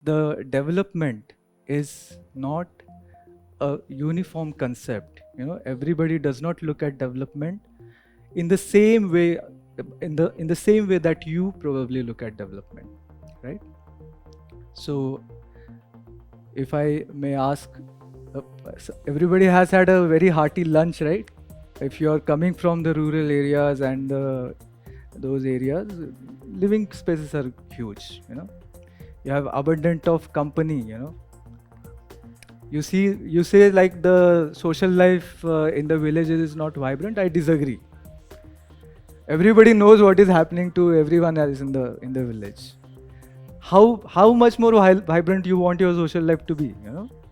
the development is not a uniform concept. Everybody does not look at development in the same way, in the same way that you probably look at development, right? So if I may ask, everybody has had a very hearty lunch, right? If you are coming from the rural areas and those areas, living spaces are huge. You have abundant of company. You say like the social life in the villages is not vibrant. I disagree. Everybody knows what is happening to everyone else in the village. How much more vibrant you want your social life to be?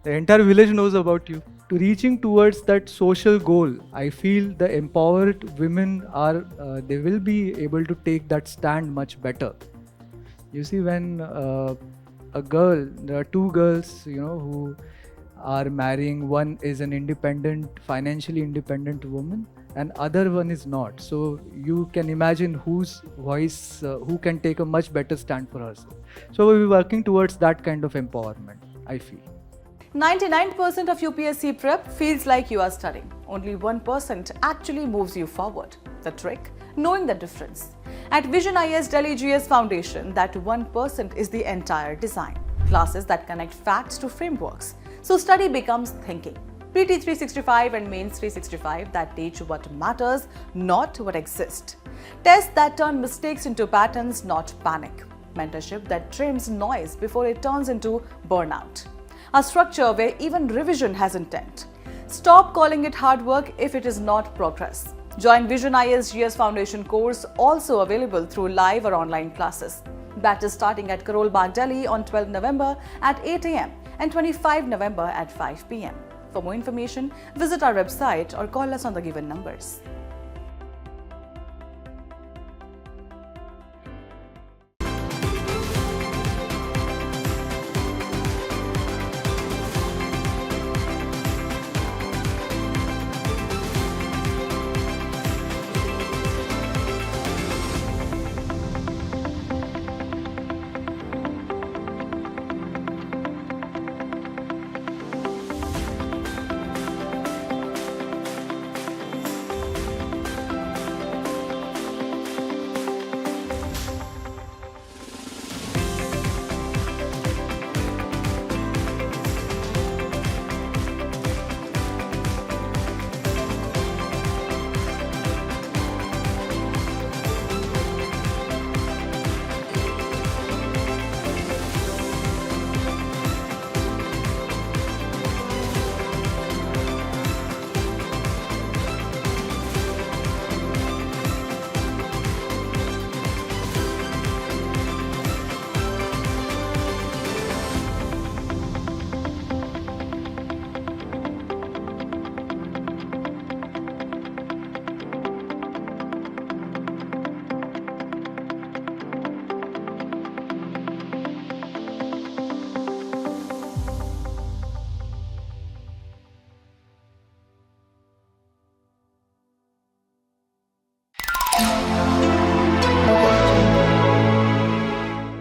The entire village knows about you. To reaching towards that social goal, I feel the empowered women are they will be able to take that stand much better. You see, when there are two girls, who are marrying. One is an financially independent woman, and other one is not. So you can imagine whose voice, who can take a much better stand for herself. So we'll be working towards that kind of empowerment, I feel. 99% of UPSC prep feels like you are studying. Only 1% actually moves you forward. The trick? Knowing the difference. At Vision IAS Delhi GS Foundation, that 1% is the entire design. Classes that connect facts to frameworks. So study becomes thinking. PT 365 and Mains 365 that teach what matters, not what exists. Tests that turn mistakes into patterns, not panic. Mentorship that trims noise before it turns into burnout. A structure where even revision has intent. Stop calling it hard work if it is not progress. Join Vision IAS GS Foundation course, also available through live or online classes. Batches starting at Karol Bagh, Delhi on 12 November at 8 am and 25 November at 5 pm. For more information, visit our website or call us on the given numbers.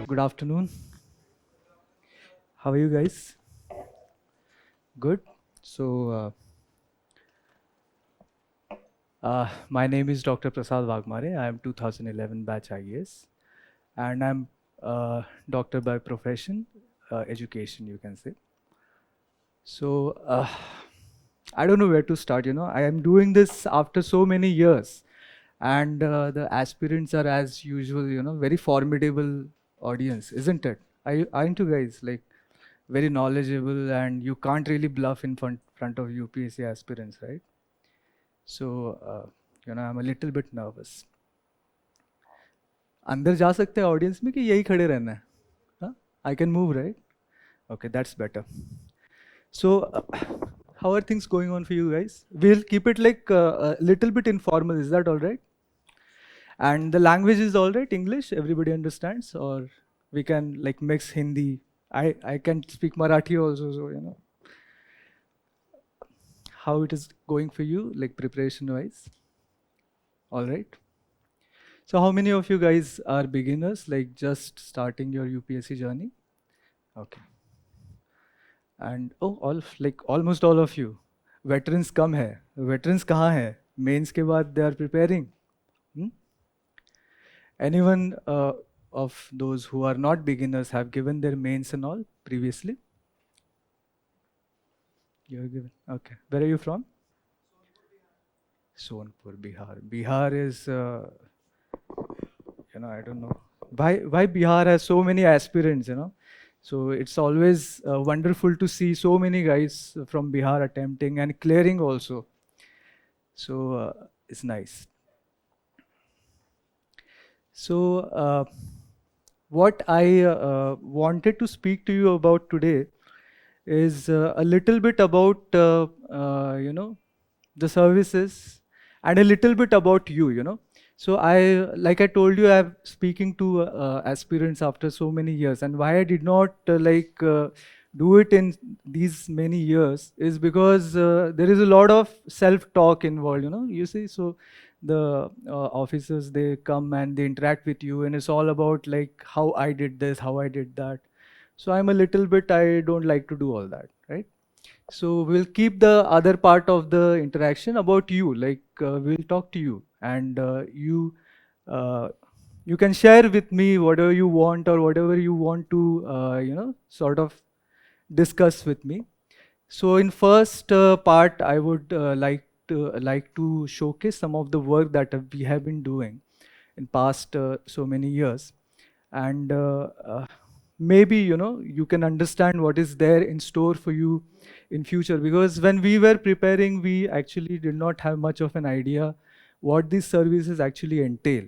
Good afternoon. How are you guys? Good. So, my name is Dr. Prasad Waghmare. I am 2011 batch IAS, and I'm doctor by profession, education, you can say. So, I don't know where to start. I am doing this after so many years, and the aspirants are, as usual, very formidable audience, isn't it? Aren't you guys like very knowledgeable, and you can't really bluff in front of UPSC aspirants, right? So, I'm a little bit nervous. अंदर जा सकते हैं audience में कि यही खड़े रहना है? हाँ? I can move, right? Okay, that's better. So, how are things going on for you guys? We'll keep it like a little bit informal. Is that all right? And the language is all right? English, everybody understands? Or we can like mix Hindi. I can speak Marathi also, so how it is going for you, like preparation wise? All right. So how many of you guys are beginners, like just starting your UPSC journey? Okay. And almost all of you, veterans come here. Veterans kahan hai? Mains ke baad they are preparing. Hmm? Anyone of those who are not beginners have given their mains and all previously? You have given. Okay. Where are you from? Sonpur, Bihar. Bihar is, I don't know why Bihar has so many aspirants. So it's always wonderful to see so many guys from Bihar attempting and clearing also. So it's nice. So what I wanted to speak to you about today is a little bit about the services and a little bit about you. So like I told you, I'm speaking to aspirants after so many years, and why I did not do it in these many years is because there is a lot of self-talk involved. You see, so the officers, they come and they interact with you, and it's all about like how I did this, how I did that. So I'm a little bit, I don't like to do all that, right? So we'll keep the other part of the interaction about you, like we'll talk to you, and uh, you can share with me whatever you want or whatever you want to, sort of discuss with me. So in first part, I would like to showcase some of the work that we have been doing in past so many years, and maybe you can understand what is there in store for you in future, because when we were preparing, we actually did not have much of an idea what these services actually entail.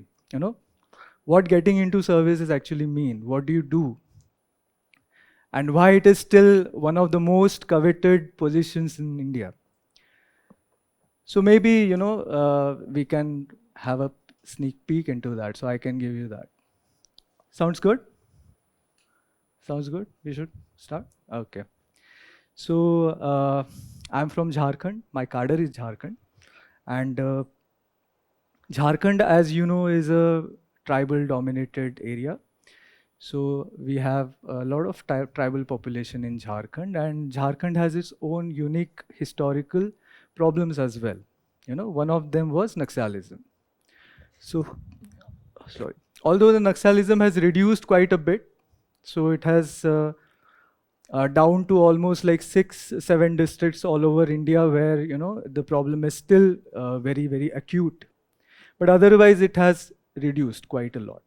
What getting into services actually mean, what do you do, and why it is still one of the most coveted positions in India. So maybe we can have a sneak peek into that, so I can give you that. Sounds good? Sounds good? We should start? Okay. So I'm from Jharkhand. My cadre is Jharkhand. And Jharkhand, as you know, is a tribal dominated area. So we have a lot of tribal population in Jharkhand, and Jharkhand has its own unique historical problems as well. One of them was Naxalism. So, sorry. Although the Naxalism has reduced quite a bit, so it has down to almost like 6-7 districts all over India where the problem is still very, very acute. But otherwise, it has reduced quite a lot.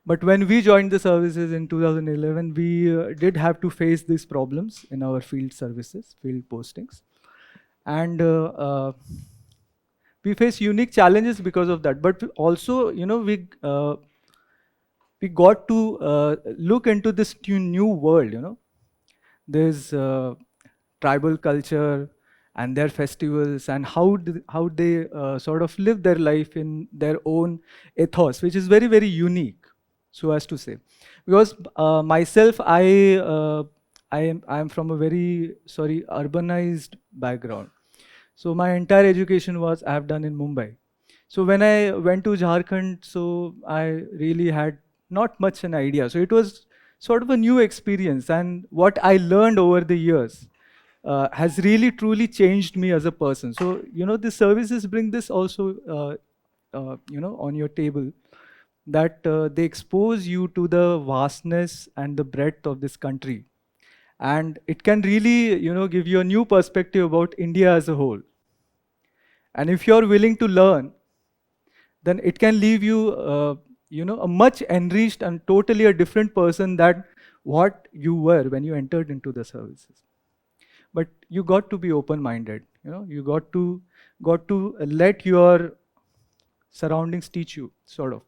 But when we joined the services in 2011, we did have to face these problems in our field services, field postings. And we face unique challenges because of that. But also, we got to look into this new world. There's tribal culture and their festivals, and how they sort of live their life in their own ethos, which is very, very unique, so as to say. Because myself, I am from a very urbanized background. So my entire education was I have done in Mumbai. So when I went to Jharkhand, so I really had not much an idea. So it was sort of a new experience, and what I learned over the years has really truly changed me as a person. So the services bring this also on your table, that they expose you to the vastness and the breadth of this country, and it can really give you a new perspective about India as a whole. And if you're willing to learn, then it can leave you a much enriched and totally a different person than what you were when you entered into the services. But you got to be open-minded. You got to let your surroundings teach you, sort of.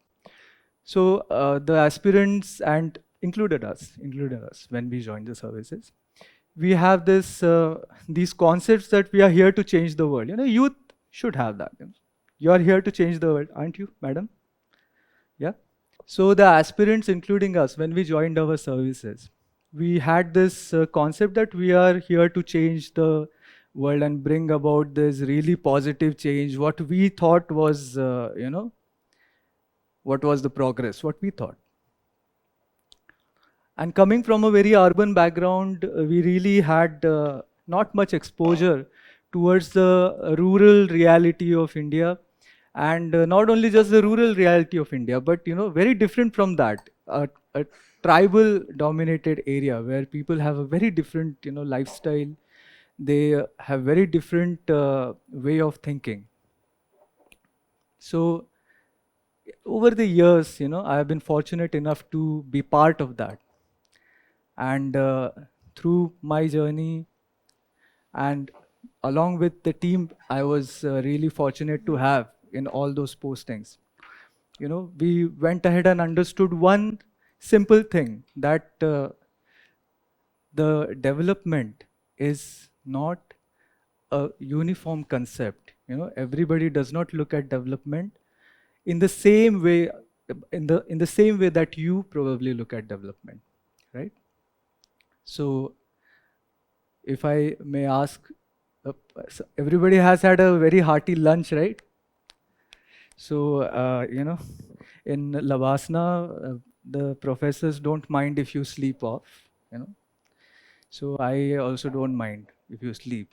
So the aspirants and included us when we joined the services. We have these concepts that we are here to change the world. Youth should have that. You are here to change the world, aren't you, madam? Yeah. So the aspirants, including us, when we joined our services, we had this concept that we are here to change the world and bring about this really positive change. What we thought was, what was the progress, what we thought. And coming from a very urban background, we really had not much exposure towards the rural reality of India. And not only just the rural reality of India, but very different from that. A tribal dominated area where people have a very different lifestyle. They have very different way of thinking. So over the years, I have been fortunate enough to be part of that. And through my journey and along with the team I was really fortunate to have in all those postings, we went ahead and understood one simple thing, that the development is not a uniform concept. Everybody does not look at development in the same way, in the same way that you probably look at development, right? So if I may ask, so everybody has had a very hearty lunch, right? So, in Lavasana, the professors don't mind if you sleep off, you know. So I also don't mind if you sleep.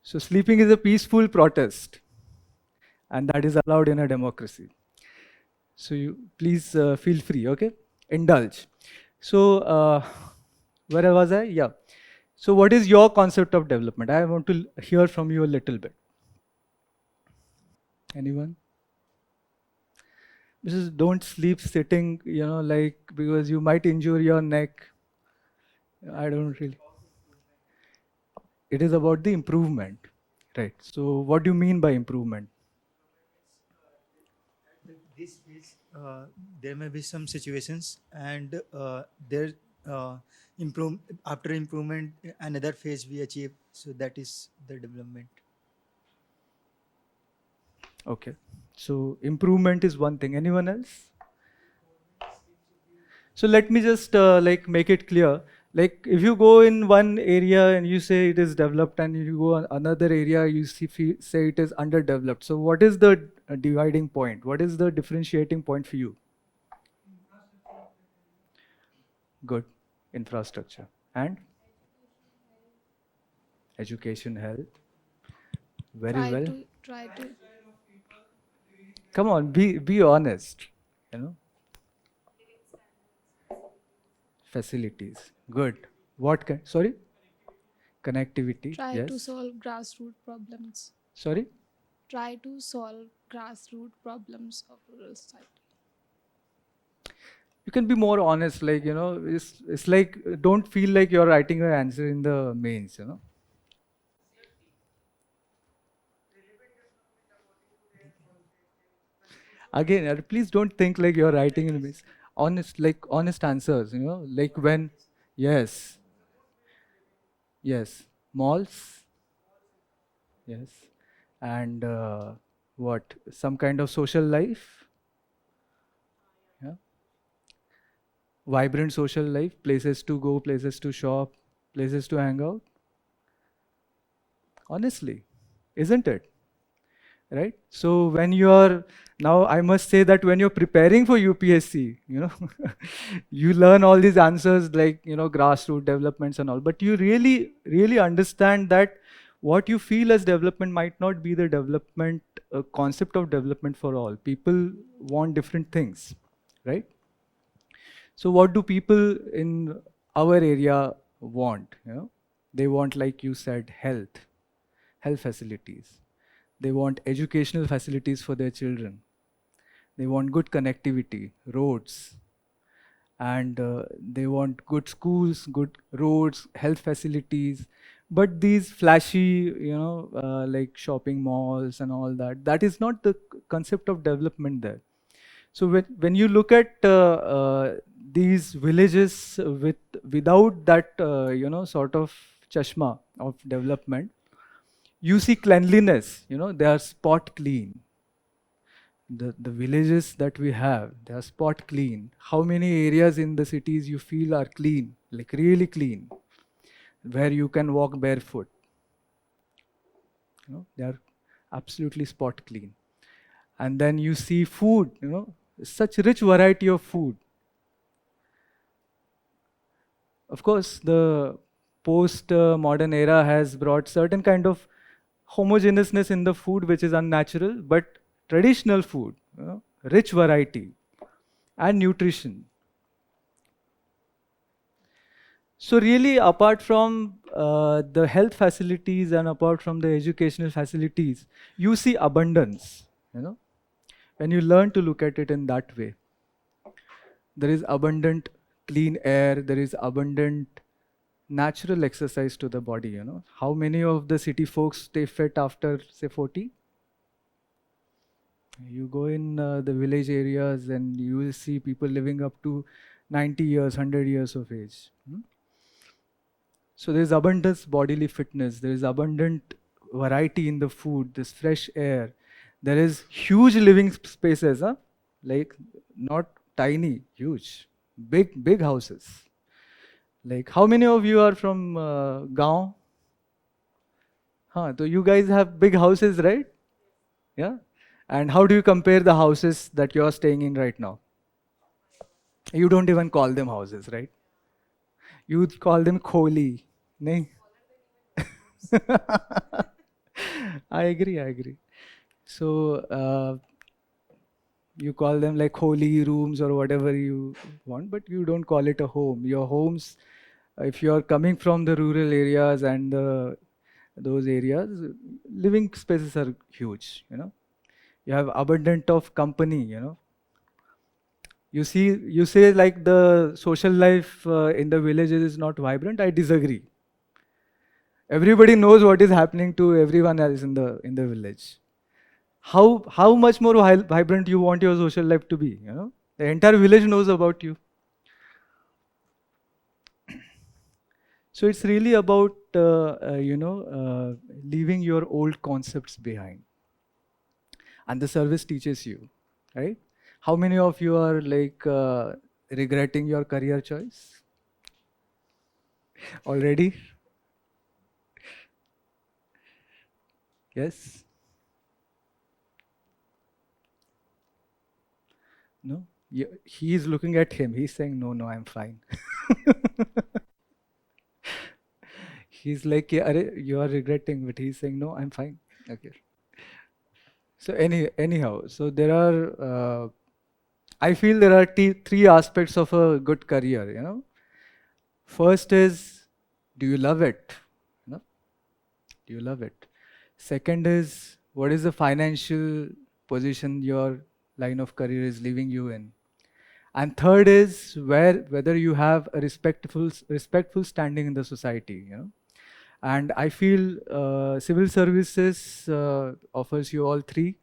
So sleeping is a peaceful protest, and that is allowed in a democracy. So you please feel free, okay? Indulge. So where was I? Yeah. So what is your concept of development? I want to hear from you a little bit. Anyone? Just don't sleep sitting, like because you might injure your neck. I don't really. It is about the improvement, right? So what do you mean by improvement? This is there may be some situations and there uh, improve after improvement another phase we achieve, so that is the development. Okay. So improvement is one thing. Anyone else? So let me just like make it clear. Like if you go in one area and you say it is developed, and you go on another area, you say it is underdeveloped. So what is the dividing point? What is the differentiating point for you? Good. Infrastructure. And education, health. Very try well. to try to Come on, be honest. You know, facilities. Good. What kind? Sorry? Connectivity. try to Yes. solve grassroots problems. Sorry? Try to solve grassroots problems of rural society. You can be more honest, like, it's like don't feel like you're writing your answer in the mains. Again, please don't think like you're writing in the mains. Honest, like honest answers, like when, yes, yes, malls, yes, and what, some kind of social life, yeah, vibrant social life, places to go, places to shop, places to hang out. Honestly, isn't it? Right? So when you're now, I must say that when you're preparing for UPSC, you learn all these answers like grassroots developments and all, but you really, really understand that what you feel as development might not be the development concept of development for all. People want different things, right? So what do people in our area want? They want, like you said, health facilities. They want educational facilities for their children. They want good connectivity, roads, and they want good schools, good roads, health facilities. But these flashy, like shopping malls and all that, that is not the concept of development there. So when you look at these villages without that, sort of chashma of development, you see cleanliness, they are spot clean. The villages that we have, they are spot clean. How many areas in the cities you feel are clean, like really clean, where you can walk barefoot? They are absolutely spot clean. And then you see food, such rich variety of food. Of course, the post-modern era has brought certain kind of homogeneousness in the food, which is unnatural, but traditional food, rich variety and nutrition. So really, apart from the health facilities and apart from the educational facilities, you see abundance, when you learn to look at it in that way. There is abundant clean air, there is abundant natural exercise to the body, How many of the city folks stay fit after, say, 40? You go in the village areas and you will see people living up to 90 years, 100 years of age. So there is abundance bodily fitness, there is abundant variety in the food, this fresh air. There is huge living spaces, like not tiny, huge, big houses. Like how many of you are from Gaon? So you guys have big houses, right? Yeah. And how do you compare the houses that you are staying in right now? You don't even call them houses, right? You call them kholi. Nahin? I agree. So you call them like holy rooms or whatever you want, but you don't call it a home. Your homes, if you are coming from the rural areas and those areas, living spaces are huge, You have abundant of company, You say like the social life in the villages is not vibrant. I disagree. Everybody knows what is happening to everyone else in the village. How much more vibrant you want your social life to be? The entire village knows about you. So it's really about leaving your old concepts behind, and the service teaches you, right? How many of you are like regretting your career choice already? Yes? No? He is looking at him. He's saying, no, I'm fine. He's like, yeah, you are regretting, but he's saying, no, I'm fine. Okay. So anyhow, so there are, I feel there are three aspects of a good career, First is, do you love it? Do you love it? Second is, what is the financial position your line of career is leaving you in? And third is whether you have a respectful standing in the society, And I feel civil services offers you all three.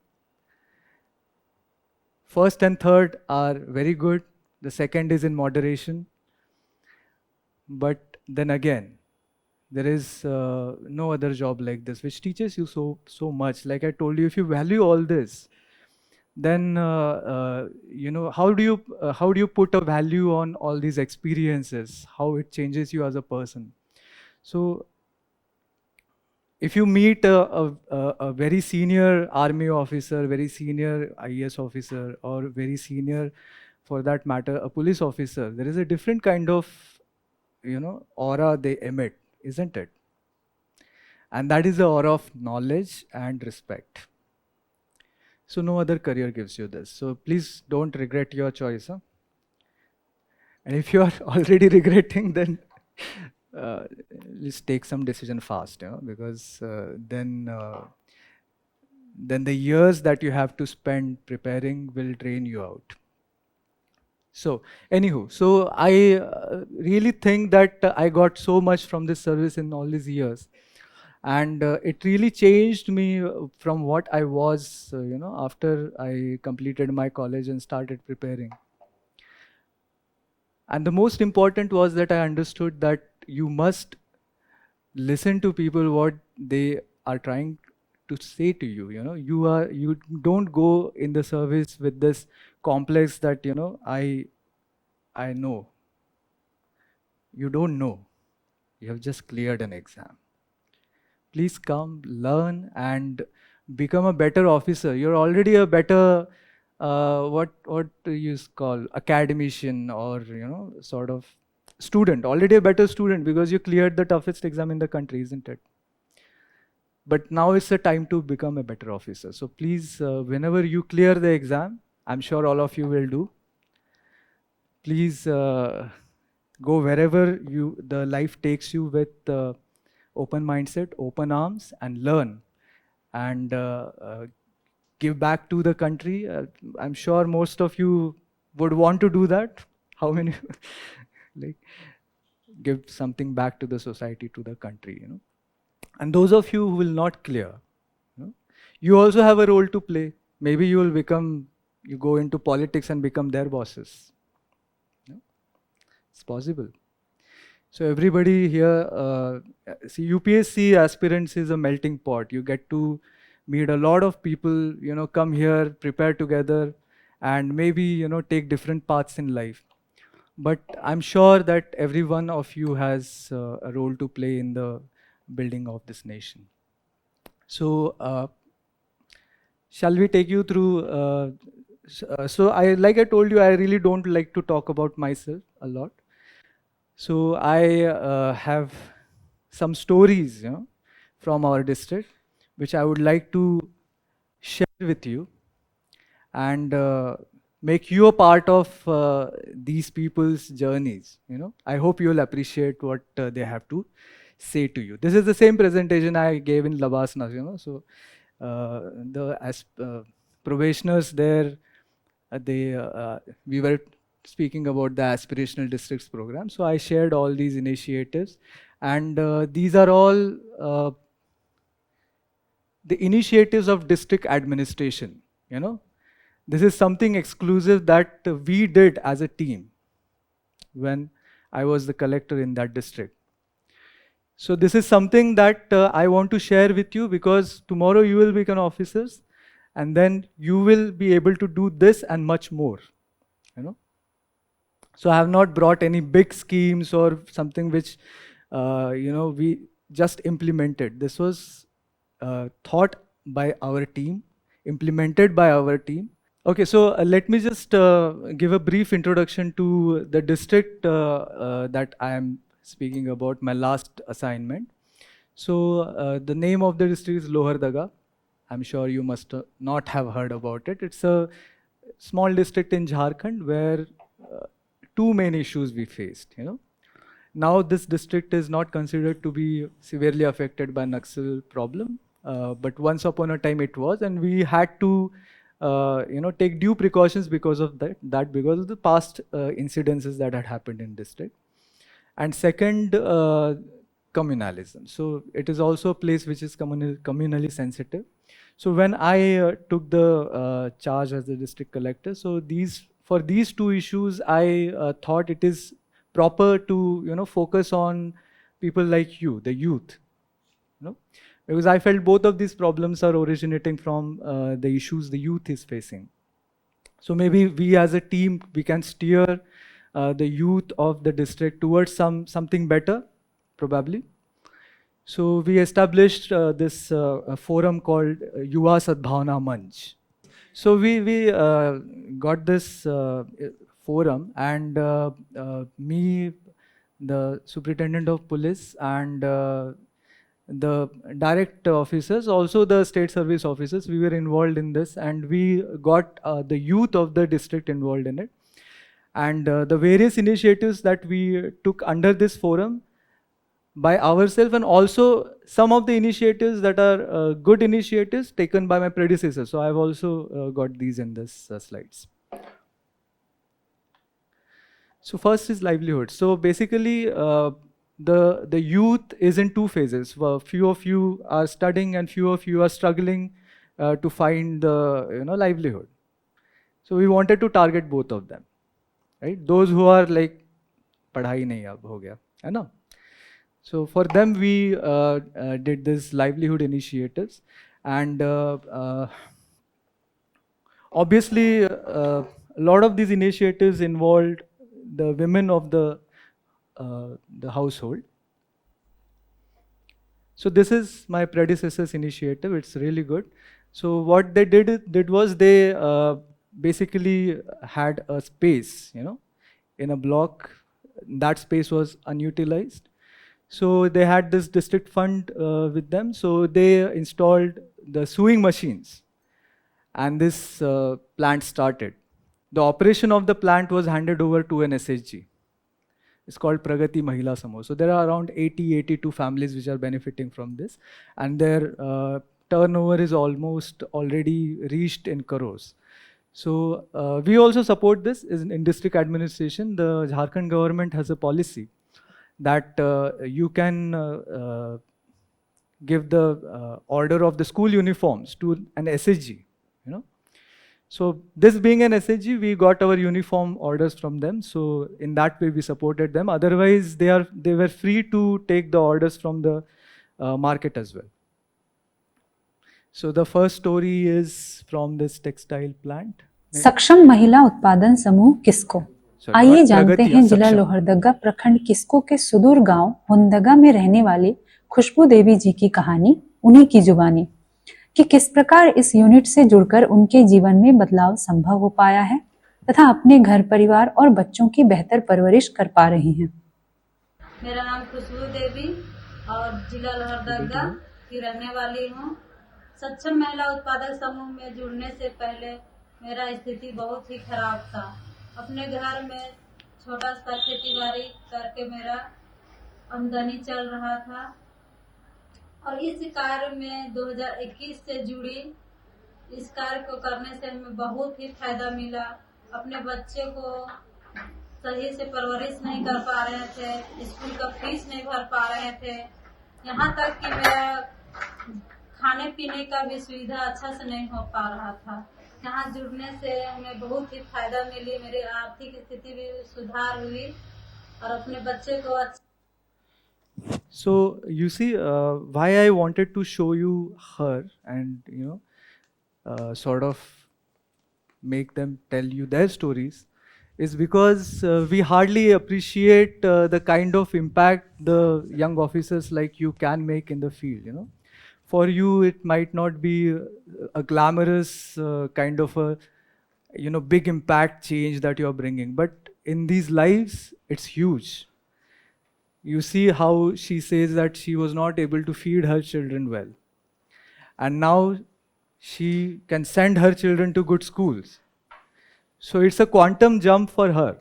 First and third are very good. The second is in moderation. But then again, there is no other job like this which teaches you so much. Like I told you, if you value all this, then how do you put a value on all these experiences? How it changes you as a person? So if you meet a very senior army officer, very senior IAS officer, or very senior, for that matter, a police officer, there is a different kind of, aura they emit, isn't it? And that is the aura of knowledge and respect. So no other career gives you this. So please don't regret your choice. And if you are already regretting, then let's take some decision fast, because then the years that you have to spend preparing will drain you out. So anywho, so I really think that I got so much from this service in all these years. And it really changed me from what I was, after I completed my college and started preparing. And the most important was that I understood that you must listen to people what they are trying to say to you. You don't go in the service with this complex that I know. You don't know. You have just cleared an exam. Please come, learn, and become a better officer. You're already a better, what you call academician, or sort of student, already a better student because you cleared the toughest exam in the country, isn't it? But now it's the time to become a better officer. So please, whenever you clear the exam, I'm sure all of you will do. Please go wherever the life takes you with open mindset, open arms, and learn. And give back to the country. I'm sure most of you would want to do that. How many? Like, give something back to the society, to the country, And those of you who will not clear, you also have a role to play. Maybe you go into politics and become their bosses. It's possible. So everybody here, see, UPSC aspirants is a melting pot. You get to meet a lot of people, come here, prepare together, and maybe, take different paths in life. But I'm sure that every one of you has a role to play in the building of this nation. So, shall we take you through? Like I told you, I really don't like to talk about myself a lot. So I have some stories, from our district, which I would like to share with you and make you a part of these people's journeys. I hope you'll appreciate what they have to say to you. This is the same presentation I gave in Labasna. So the probationers there, we were speaking about the aspirational districts program. So I shared all these initiatives, and these are all the initiatives of district administration. This is something exclusive that we did as a team when I was the collector in that district. So this is something that I want to share with you, because tomorrow you will become officers, and then you will be able to do this and much more. So I have not brought any big schemes or something which we just implemented. This was thought by our team, implemented by our team. Okay, so let me just give a brief introduction to the district that I am speaking about, my last assignment. So the name of the district is Lohardaga. I'm sure you must not have heard about it. It's a small district in Jharkhand where two main issues we faced. Now this district is not considered to be severely affected by Naxal problem, but once upon a time it was, and we had to take due precautions because of that because of the past incidences that had happened in district. And second, communalism. So it is also a place which is communally sensitive. So when I took the charge as the district collector, so for these two issues, I thought it is proper to focus on people like you, the youth, because I felt both of these problems are originating from the issues the youth is facing. So maybe we as a team, we can steer the youth of the district towards something better, probably. So we established this forum called Yuva Sadbhavna Manch. So we got this forum, and me, the superintendent of police, and the direct officers, also the state service officers, we were involved in this, and we got the youth of the district involved in it. And the various initiatives that we took under this forum by ourselves, and also some of the initiatives that are good initiatives taken by my predecessors. So I've also got these in this slides. So first is livelihood. So basically, the youth is in two phases. Few of you are studying and few of you are struggling to find livelihood. So we wanted to target both of them, right? Those who are like, padhai nahi ab ho gaya, hai na? So for them, we did this livelihood initiatives, and obviously a lot of these initiatives involved the women of the household. So this is my predecessor's initiative. It's really good. So what they did was they basically had a space, in a block. that space was unutilized. So they had this district fund with them. So they installed the sewing machines, and this plant started. The operation of the plant was handed over to an SHG. It's called Pragati Mahila Samooh. So there are around 82 families which are benefiting from this, and their turnover is almost already reached in crores. So we also support this. In district administration, the Jharkhand government has a policy that you can give the order of the school uniforms to an SHG, you know. So this being an SHG, we got our uniform orders from them. So in that way, we supported them. Otherwise, they were free to take the orders from the market as well. So the first story is from this textile plant. सक्षम महिला उत्पादन समूह किस्को। आइए जानते हैं जिला लोहरदगा प्रखंड किस्को के सुदूर गांव हुंदगा में रहने वाली खुशबू देवी जी की कहानी, उन्हीं की जुबानी, कि किस प्रकार इस यूनिट से जुड़कर उनके जीवन में बदलाव संभव हो पाया है तथा अपने घर परिवार और बच्चों की बेहतर परवरिश कर पा रही हैं। मेरा नाम खुशबू देवी और जिला लोहरदगा की रहने वाली हूँ। सक्षम महिला उत्पादक समूह में जुड़ने से पहले मेरा स्थिति बहुत ही खराब था। अपने घर में छोटा सा खेती बाड़ी करके मेरा आमदनी चल रहा था और इस कार्य में 2021 से जुड़ी। इस कार्य को करने से हमें बहुत ही फायदा मिला। अपने बच्चे को सही से परवरिश नहीं कर पा रहे थे, स्कूल का फीस नहीं भर पा रहे थे, यहाँ तक कि मेरा खाने पीने का भी सुविधा अच्छा से नहीं हो पा रहा था। यहाँ जुड़ने से हमें बहुत ही फायदा मिली, मेरी आर्थिक स्थिति भी सुधार हुई और अपने बच्चे को अच्छा। So you see why I wanted to show you her and sort of make them tell you their stories is because we hardly appreciate the kind of impact the young officers like you can make in the field. For you it might not be a glamorous kind of a big impact change that you're bringing, but in these lives it's huge. You see how she says that she was not able to feed her children well, and now she can send her children to good schools. So it's a quantum jump for her,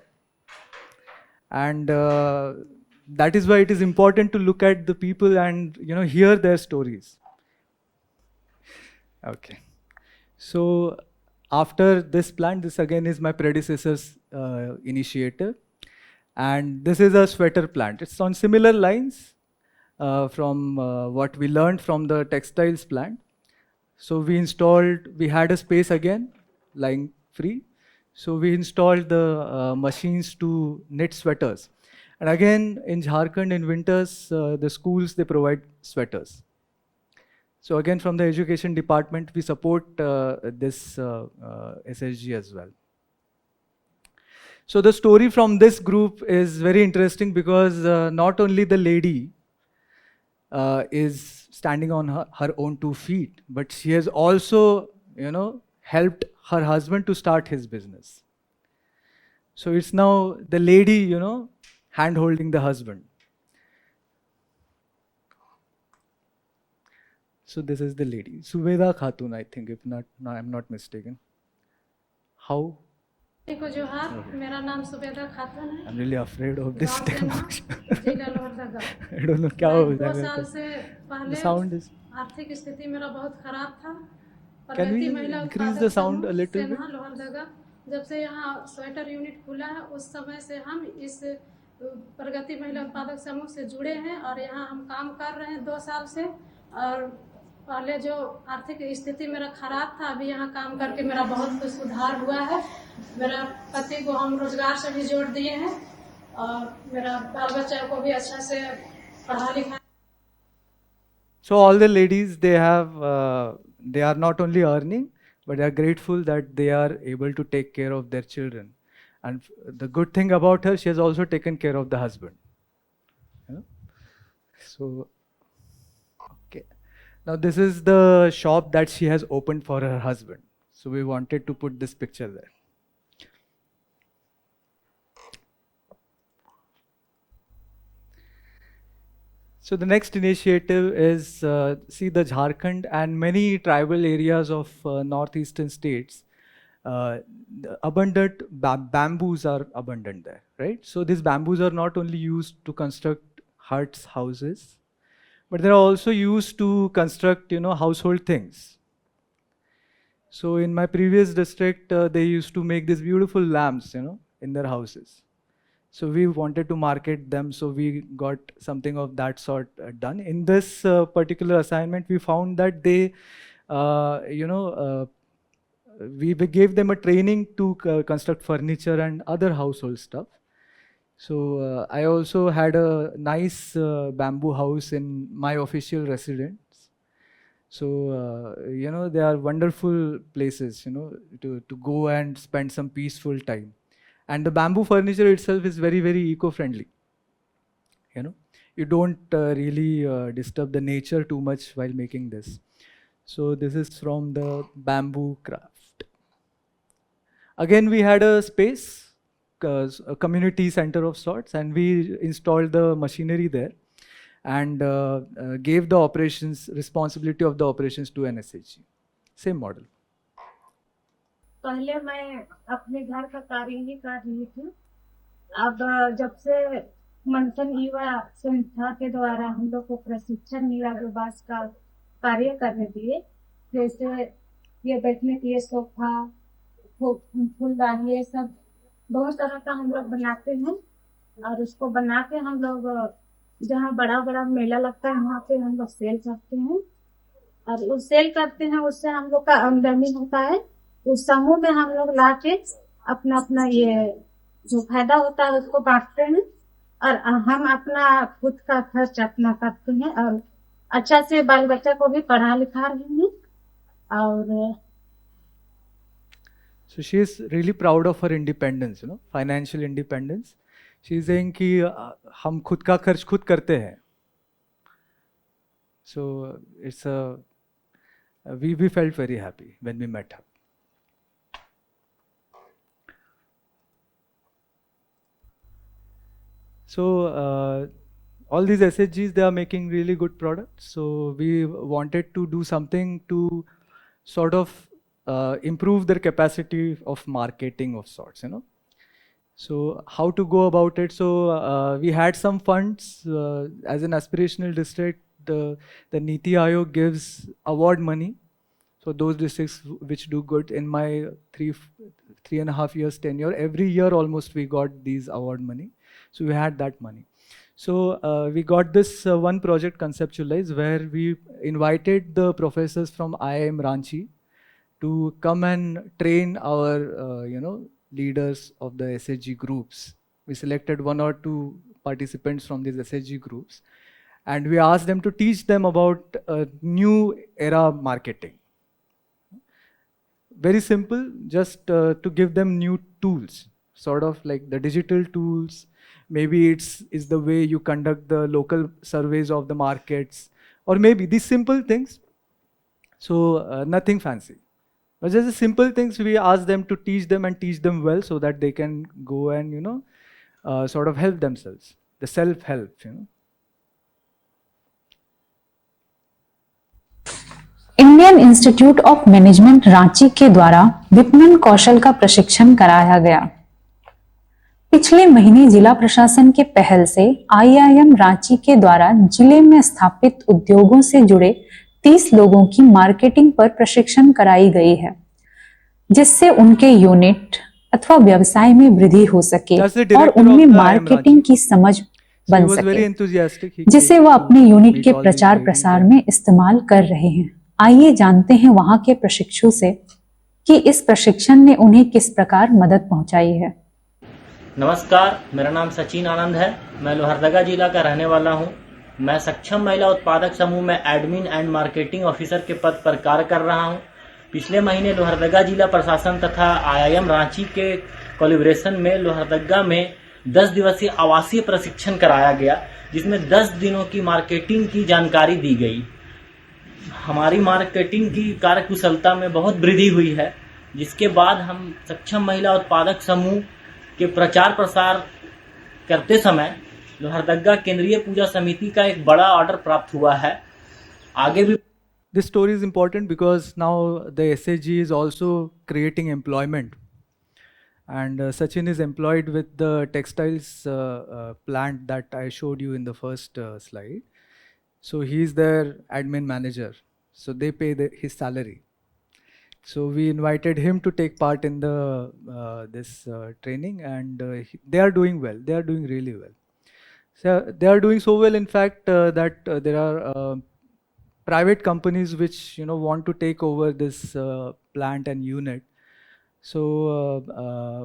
and that is why it is important to look at the people and hear their stories. Okay, so after this plant, this again is my predecessor's initiative. And this is a sweater plant. It's on similar lines from what we learned from the textiles plant. So we had a space again lying free. So we installed the machines to knit sweaters. And again, in Jharkhand, in winters, the schools, they provide sweaters. So again, from the education department, we support this SSG as well. So the story from this group is very interesting because not only the lady is standing on her own 2 feet, but she has also, helped her husband to start his business. So it's now the lady, hand-holding the husband. So this is the lady, Subeda Khatun, I think, if not, no, I'm not mistaken. How? को जोहार, मेरा नाम सुबेदा खातून है। I'm really afraid of this technology. जिला Lohardaga. I don't know क्या हो जाएगा। 2 साल से पहले sound is. आर्थिक स्थिति मेरा बहुत खराब था। Can we increase the sound a little bit? Lohardaga जब से यहाँ स्वेटर यूनिट खुला है, उस समय से हम इस प्रगति महिला उत्पादक समूह से जुड़े हैं और यहाँ हम काम कर रहे हैं 2 साल से। और पहले जो आर्थिक स्थिति मेरा खराब था, अभी यहाँ काम करके मेरा बहुत कुछ सुधार हुआ है। मेरा पति को हम रोजगार से भी जोड़ दिए हैं और मेरा बाल बच्चा को भी अच्छा से पढ़ा लिखा। So all the ladies, they are not only earning, but they are grateful that they are able to take care of their children. And the good thing about her, she has also taken care of the husband. So, okay. Now this is the shop that she has opened for her husband. So we wanted to put this picture there. So the next initiative is, see, the Jharkhand and many tribal areas of northeastern states, the abundant bamboos are abundant there, right? So these bamboos are not only used to construct huts, houses, but they're also used to construct, household things. So in my previous district, they used to make these beautiful lamps, in their houses. So we wanted to market them, so we got something of that sort done. In this particular assignment, we found that they, we gave them a training to construct furniture and other household stuff. So I also had a nice bamboo house in my official residence. So, they are wonderful places, to go and spend some peaceful time. And the bamboo furniture itself is very, very eco-friendly. You don't really disturb the nature too much while making this. So this is from the bamboo craft. Again, we had a space, a community center of sorts, and we installed the machinery there and gave the responsibility of the operations to an SHG. Same model. पहले मैं अपने घर का कार्य ही कर रही थी। अब जब से मंथन युवा संस्था के द्वारा हम लोग को प्रशिक्षण मिला जो बांस का कार्य करने दिए, जैसे ये बैठने के लिए सोफा, फूलदानी, ये सब बहुत तरह का हम लोग बनाते हैं और उसको बना के हम लोग जहाँ बड़ा बड़ा मेला लगता है वहाँ पे हम लोग सेल करते हैं और उस सेल करते हैं, उससे हम लोग का आमदनी होता है। उस समूह में हम लोग लाके अपना अपना ये जो फायदा होता है उसको बांटते हैं और हम अपना खुद का खर्च अपना करते हैं और अच्छा से बाल बच्चा को भी पढ़ा लिखा रहे हैं और So she is really proud of her independence, financial independence. She is saying कि हम खुद का खर्च खुद करते हैं. So it's we felt very happy when we met her. So all these SHGs, they are making really good products. So we wanted to do something to sort of improve their capacity of marketing of sorts, So how to go about it? So we had some funds as an aspirational district. The Niti Aayog gives award money. So those districts which do good, in my 3.5 years tenure, every year almost we got these award money. So we had that money. So we got this one project conceptualized where we invited the professors from IIM Ranchi to come and train our, leaders of the SHG groups. We selected 1 or 2 participants from these SHG groups, and we asked them to teach them about new era marketing. Very simple, just to give them new tools, sort of like the digital tools. Maybe it's the way you conduct the local surveys of the markets, or maybe these simple things. So nothing fancy. But just the simple things we ask them to teach them and teach them well so that they can go and, sort of help themselves. The self-help, Indian institute of management Ranchi के द्वारा विपणन कौशल का प्रशिक्षण कराया गया। पिछले महीने जिला प्रशासन के पहल से IIM रांची के द्वारा जिले में स्थापित उद्योगों से जुड़े 30 लोगों की मार्केटिंग पर प्रशिक्षण कराई गई है, जिससे उनके यूनिट अथवा व्यवसाय में वृद्धि हो सके और उनमें मार्केटिंग की समझ बन सके, जिसे वह अपने यूनिट के प्रचार प्रसार में इस्तेमाल कर रहे हैं। आइए जानते हैं वहां के प्रशिक्षु से कि इस प्रशिक्षण ने उन्हें किस प्रकार मदद पहुंचाई है। नमस्कार, मेरा नाम सचिन आनंद है। मैं लोहरदगा जिला का रहने वाला हूं। मैं सक्षम महिला उत्पादक समूह में एडमिन एंड मार्केटिंग ऑफिसर के पद पर कार्य कर रहा हूं। पिछले महीने लोहरदगा जिला प्रशासन तथा IIM रांची के कोलैबोरेशन में लोहरदगा में 10 दिवसीय आवासीय प्रशिक्षण कराया गया, जिसमें 10 दिनों की मार्केटिंग की जानकारी दी गई। हमारी मार्केटिंग की कार्यकुशलता में बहुत वृद्धि हुई है, जिसके बाद हम सक्षम महिला उत्पादक समूह के प्रचार प्रसार करते समय लोहरदगा केंद्रीय पूजा समिति का एक बड़ा ऑर्डर प्राप्त हुआ है। आगे भी This story is important because now the SAG is also creating employment. And Sachin is employed with the textiles plant that I showed you in the first slide. So he's their admin manager. So they pay his salary. So we invited him to take part in the this training, and they are doing well. They are doing really well. So they are doing so well, in fact, that there are private companies which want to take over this plant and unit. So,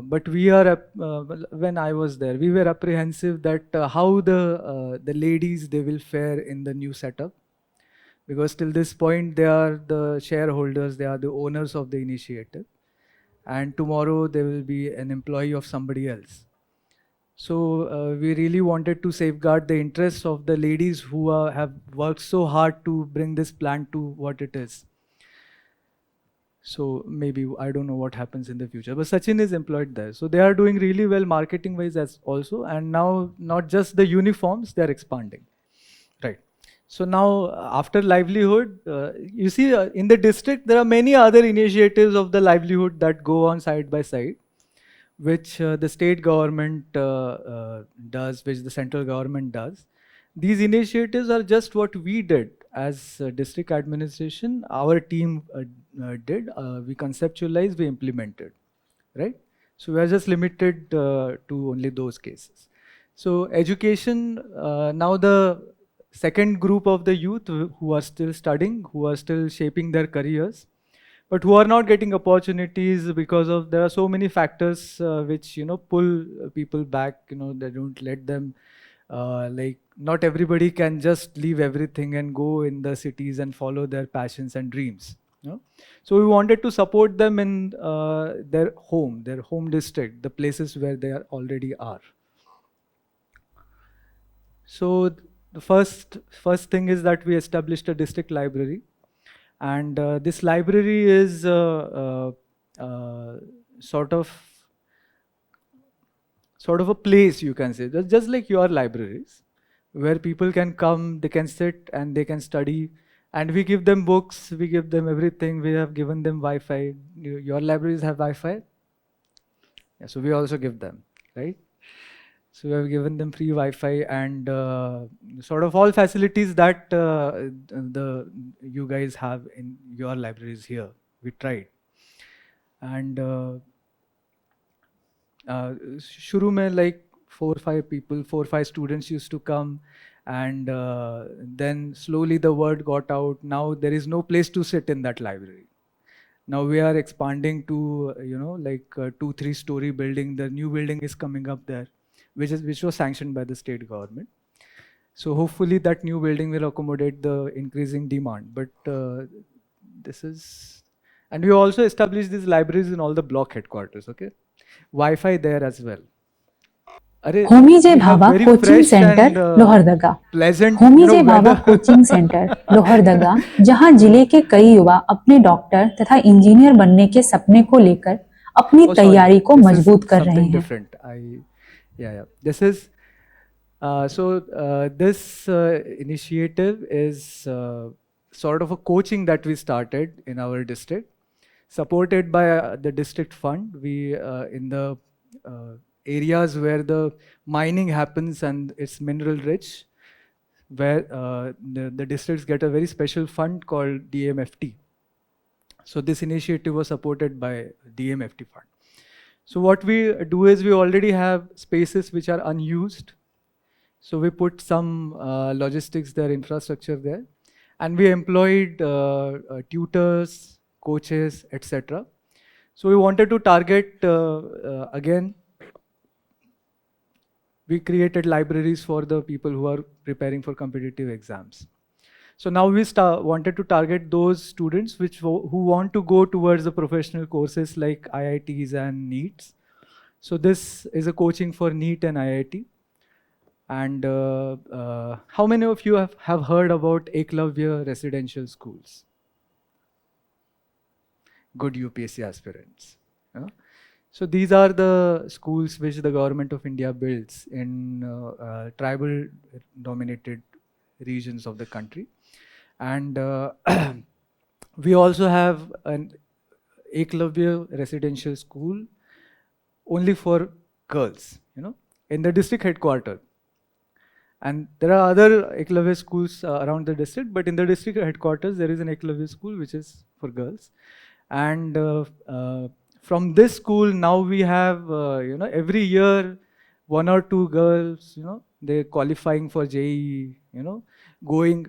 but we are when I was there, we were apprehensive that how the ladies they will fare in the new setup, because till this point they are the shareholders, they are the owners of the initiative, and tomorrow they will be an employee of somebody else. So we really wanted to safeguard the interests of the ladies who have worked so hard to bring this plant to what it is. So maybe I don't know what happens in the future, but Sachin is employed there. So they are doing really well marketing wise as also, and now not just the uniforms, they are expanding. Right. So now after livelihood, you see in the district there are many other initiatives of the livelihood that go on side by side, which the state government does, which the central government does. These initiatives are just what we did as district administration. Our team did. We conceptualized, we implemented, right? So we are just limited to only those cases. So education, now the second group of the youth who are still studying, who are still shaping their careers, but who are not getting opportunities because of there are so many factors which pull people back. They don't let them like not everybody can just leave everything and go in the cities and follow their passions and dreams. So we wanted to support them in their home district, the places where they already are. So the first thing is that we established a district library. And this library is sort of a place, you can say, just like your libraries, where people can come, they can sit and they can study. And we give them books, we give them everything. We have given them Wi-Fi. Your libraries have Wi-Fi? Yeah, so we also give them, right? So we have given them free Wi-Fi and sort of all facilities that you guys have in your libraries here. We tried. And shuru mein like 4 or 5 students used to come, and then slowly the word got out. Now there is no place to sit in that library. Now we are expanding to like 2-3 story building. The new building is coming up there, which was sanctioned by the state government. So hopefully that new building will accommodate the increasing demand. But this is, and we also established these libraries in all the block headquarters. Okay, Wi-Fi there as well. Bhumi J Bhabha coaching centre Lohardaga. Bhumi J Bhabha coaching centre Lohardaga, जहां जिले के कई युवा अपने doctor तथा engineer बनने के सपने को लेकर अपनी तैयारी को मजबूत कर रहे हैं। This initiative is sort of a coaching that we started in our district, supported by the district fund. We in the areas where the mining happens and it's mineral rich, where the districts get a very special fund called DMFT. So this initiative was supported by DMFT fund. So what we do is we already have spaces which are unused. So we put some logistics there, infrastructure there, and we employed tutors, coaches, etc. So we wanted to target again. We created libraries for the people who are preparing for competitive exams. So now we wanted to target those students who want to go towards the professional courses like IITs and NEETs. So this is a coaching for NEET and IIT. And how many of you have heard about Eklavya residential schools? Good UPSC aspirants. So these are the schools which the government of India builds in tribal dominated regions of the country. And we also have an Eklavya residential school only for girls, in the district headquarters. And there are other Eklavya schools around the district, but in the district headquarters, there is an Eklavya school which is for girls. And from this school, now we have, every year, 1 or 2 girls, they're qualifying for JEE, going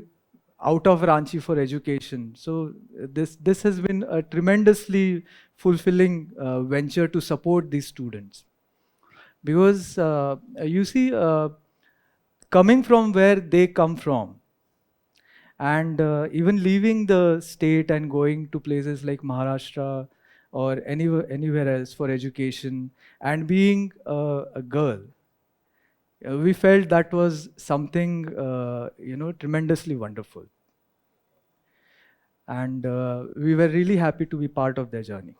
out of Ranchi for education. So this has been a tremendously fulfilling venture to support these students. Because you see, coming from where they come from, and even leaving the state and going to places like Maharashtra or anywhere else for education, and being a girl, we felt that was something tremendously wonderful. And we were really happy to be part of their journey.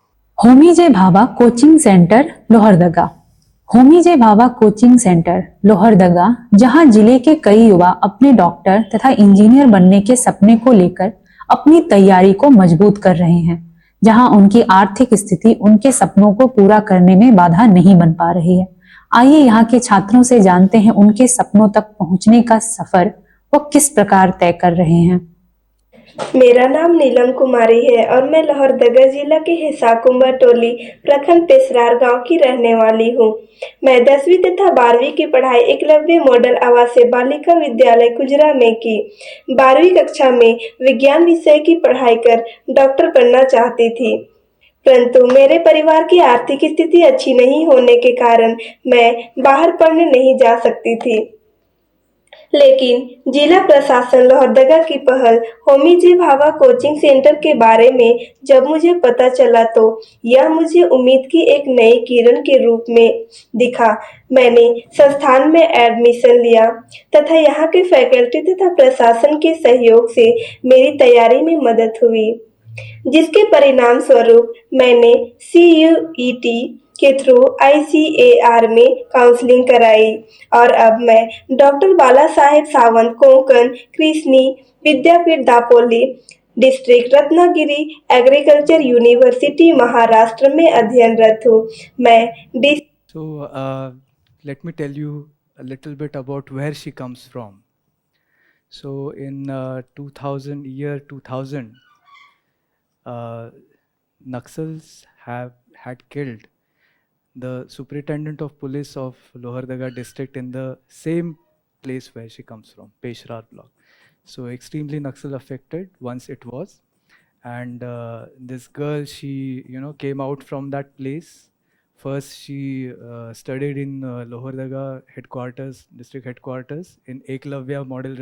Homi J Bhabha coaching centre Lohardaga. Homi J Bhabha coaching centre Lohardaga, जहां जिले के कई युवा अपने doctor तथा engineer बनने के सपने को लेकर अपनी तैयारी को मजबूत कर रहे हैं, जहां उनकी आर्थिक स्थिति उनके सपनों को पूरा करने में बाधा नहीं बन पा रही है। आइए यहाँ के छात्रों से जानते हैं उनके सपनों तक पहुंचने का सफर वो किस प्रकार तय कर रहे हैं। मेरा नाम नीलम कुमारी है और मैं लोहरदगा जिला के हिसाकुंबा टोली प्रखंड पेशरार गांव की रहने वाली हूं। मैं 10वीं तथा 12वीं की पढ़ाई एकलव्य मॉडल आवासीय बालिका विद्यालय कुजरा में की। 12वीं कक्षा में विज्ञान विषय की पढ़ाई कर डॉक्टर बनना चाहती थी, परंतु मेरे परिवार की आर्थिक स्थिति अच्छी नहीं होने के कारण मैं बाहर पढ़ने नहीं जा सकती थी। लेकिन जिला प्रशासन लोहरदगा की पहल होमी जी भाभा कोचिंग सेंटर के बारे में जब मुझे पता चला तो यह मुझे उम्मीद की एक नई किरण के रूप में दिखा। मैंने संस्थान में एडमिशन लिया तथा यहाँ के फैकल्टी तथा प्रशासन के सहयोग से मेरी तैयारी में मदद हुई, जिसके परिणाम स्वरूप मैंने CUET के थ्रू ICAR में काउंसलिंग कराई और अब मैं doctor Bala Saheb Sawant Konkan Krishi Vidyapeeth Dapoli district Ratnagiri agriculture university Maharashtra में अध्ययनरत हूँ। मैं So let me tell you a little bit about where she comes from. So in 2000, Naxals had killed the superintendent of police of Lohardaga district in the same place where she comes from, Peshrar block. So extremely Naxal affected once it was. And this girl, she came out from that place. First she studied in Lohardaga headquarters, district headquarters in Eklavya model.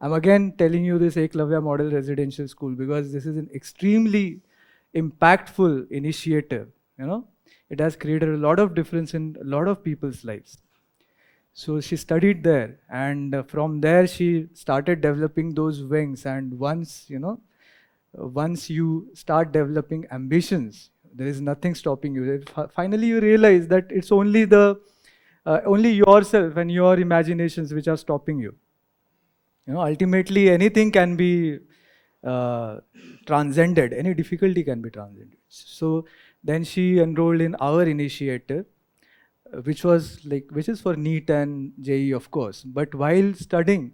I'm again telling you this Eklavya model residential school because this is an extremely impactful initiative, It has created a lot of difference in a lot of people's lives. So she studied there, and from there she started developing those wings. And once you start developing ambitions, there is nothing stopping you. Finally, you realize that it's only only yourself and your imaginations which are stopping you. Ultimately, anything can be transcended. Any difficulty can be transcended. So then she enrolled in our initiative, which is for NEET and JEE, of course. But while studying,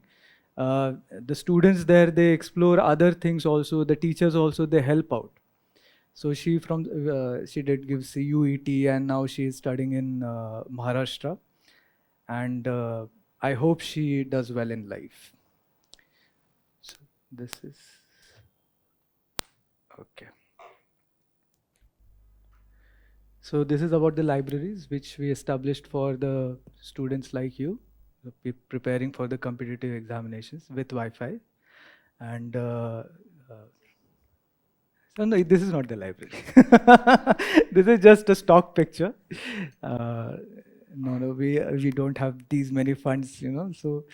the students there, they explore other things also. The teachers also, they help out. So she did give CUET, and now she is studying in Maharashtra. And I hope she does well in life. So this is okay. So this is about the libraries which we established for the students like you, preparing for the competitive examinations with Wi-Fi. And so no, this is not the library. This is just a stock picture. No, we don't have these many funds, so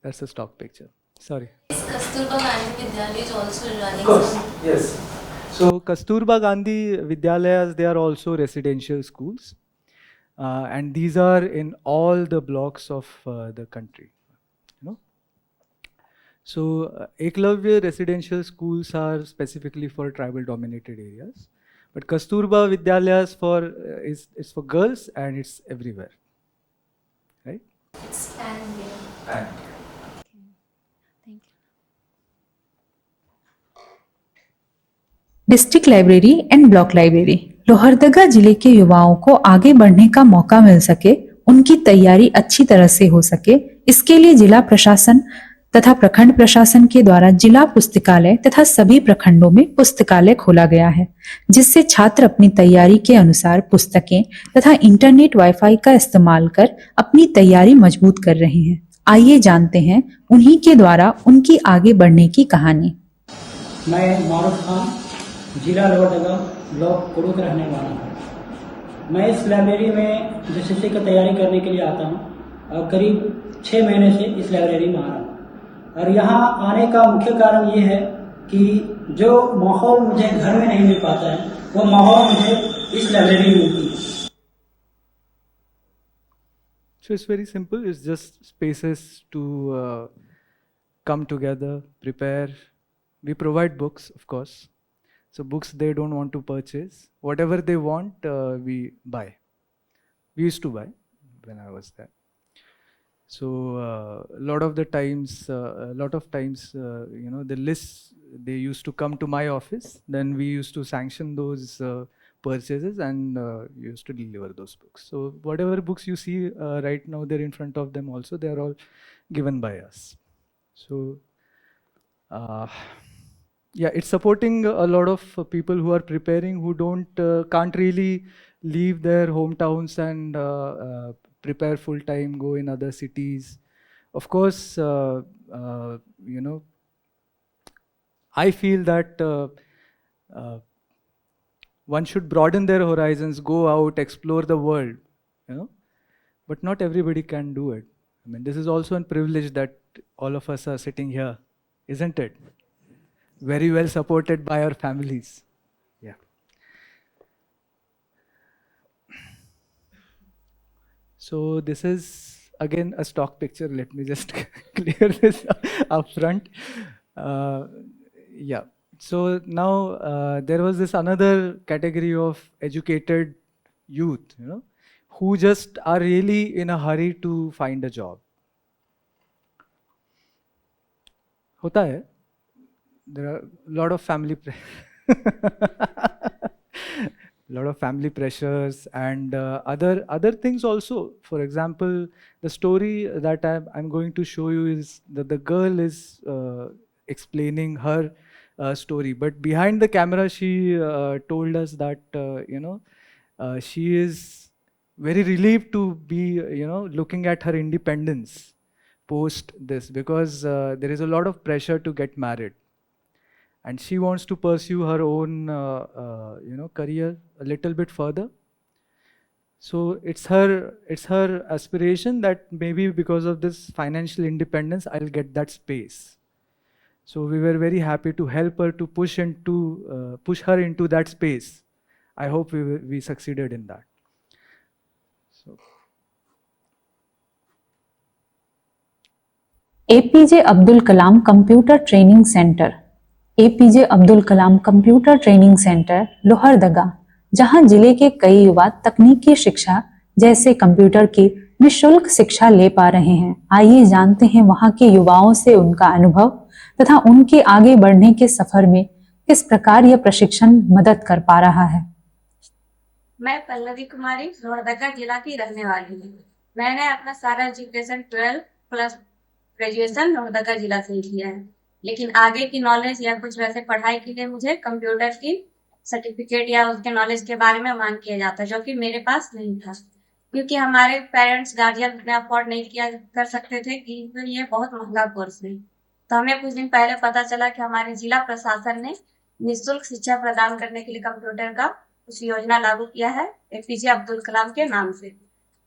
that's a stock picture. Sorry. Kasturba Gandhi Vidyalaya is also running. Of course, yes. So Kasturba Gandhi Vidyalayas, they are also residential schools. And these are in all the blocks of the country. You know? So Eklavya residential schools are specifically for tribal dominated areas. But Kasturba Vidyalayas is for girls and it's everywhere. Right? It's and And thank you. District library and block library. Lohardaga जिले के युवाओं को आगे बढ़ने का मौका मिल सके, उनकी तैयारी अच्छी तरह से हो सके, इसके लिए जिला प्रशासन तथा प्रखंड प्रशासन के द्वारा जिला पुस्तकालय तथा सभी प्रखंडों में पुस्तकालय खोला गया है, जिससे छात्र अपनी तैयारी के अनुसार पुस्तकें तथा इंटरनेट वाईफाई का इस्तेमाल कर अपनी तैयारी मजबूत कर रहे हैं। आइए जानते हैं उन्हीं के द्वारा उनकी आगे बढ़ने की कहानी। मैं मारूफ खान, जिला लोहरदगा, ब्लॉक कुड़ू का रहने वाला हूँ। मैं इस लाइब्रेरी में जीसीसी की तैयारी करने के लिए आता हूँ और करीब 6 महीने से इस लाइब्रेरी में आ रहा हूँ। और यहाँ आने का मुख्य कारण ये है कि जो माहौल मुझे घर में नहीं मिल पाता है, वो माहौल मुझे इस लाइब्रेरी में मिलती है। so it's very simple. It's just spaces to come together, prepare. We provide books, of course. So books they don't want to purchase. Whatever they want, we buy. We used to buy when I was there. So a lot of times, you know, the lists, they used to come to my office. Then we used to sanction those purchases and used to deliver those books. So whatever books you see right now, they're in front of them also. They're all given by us. So yeah, it's supporting a lot of people who are preparing, who can't really leave their hometowns and prepare full time, go in other cities. Of course, you know, I feel that one should broaden their horizons, go out, explore the world, you know, but not everybody can do it. I mean, this is also a privilege that all of us are sitting here, isn't it? Very well supported by our families. Yeah. So this is again a stock picture. Let me just clear this up front. Yeah. So now there was this another category of educated youth, you know, who just are really in a hurry to find a job. होता है. There are a lot of family pressures and other things also. For example, the story that I'm going to show you is that the girl is explaining her story, but behind the camera she told us that you know, she is very relieved to be, you know, looking at her independence post this, because there is a lot of pressure to get married. And she wants to pursue her own, you know, career a little bit further. So it's her aspiration that maybe because of this financial independence, I'll get that space. So we were very happy to help her to push her into that space. I hope we succeeded in that. So. APJ Abdul Kalam computer training centre. APJ Abdul Kalam computer training centre Lohardaga, जहां जिले के कई युवा तकनीकी शिक्षा जैसे computer की निःशुल्क शिक्षा ले पा रहे हैं। आइए जानते हैं वहां के युवाओं से उनका अनुभव तथा उनके आगे बढ़ने के सफर में किस प्रकार यह प्रशिक्षण मदद कर पा रहा है। मैं पल्लवी कुमारी लोहरदगा जिला की रहने वाली हूँ। मैंने अपना सारा एजुकेशन 12 प्लस ग्रेजुएशन लोहरदगा जिला से ही किया है, लेकिन आगे की नॉलेज या कुछ वैसे पढ़ाई के लिए मुझे कंप्यूटर की सर्टिफिकेट या उसके नॉलेज के बारे में मांग किया जाता, जो कि मेरे पास नहीं था, क्योंकि हमारे पेरेंट्स गार्जियन इतना अफोर्ड नहीं किया कर सकते थे कि ये बहुत महंगा कोर्स है। तो हमें कुछ दिन पहले पता चला कि हमारे जिला प्रशासन ने निःशुल्क शिक्षा प्रदान करने के लिए कंप्यूटर का कुछ योजना लागू किया है एपीजे अब्दुल कलाम के नाम से।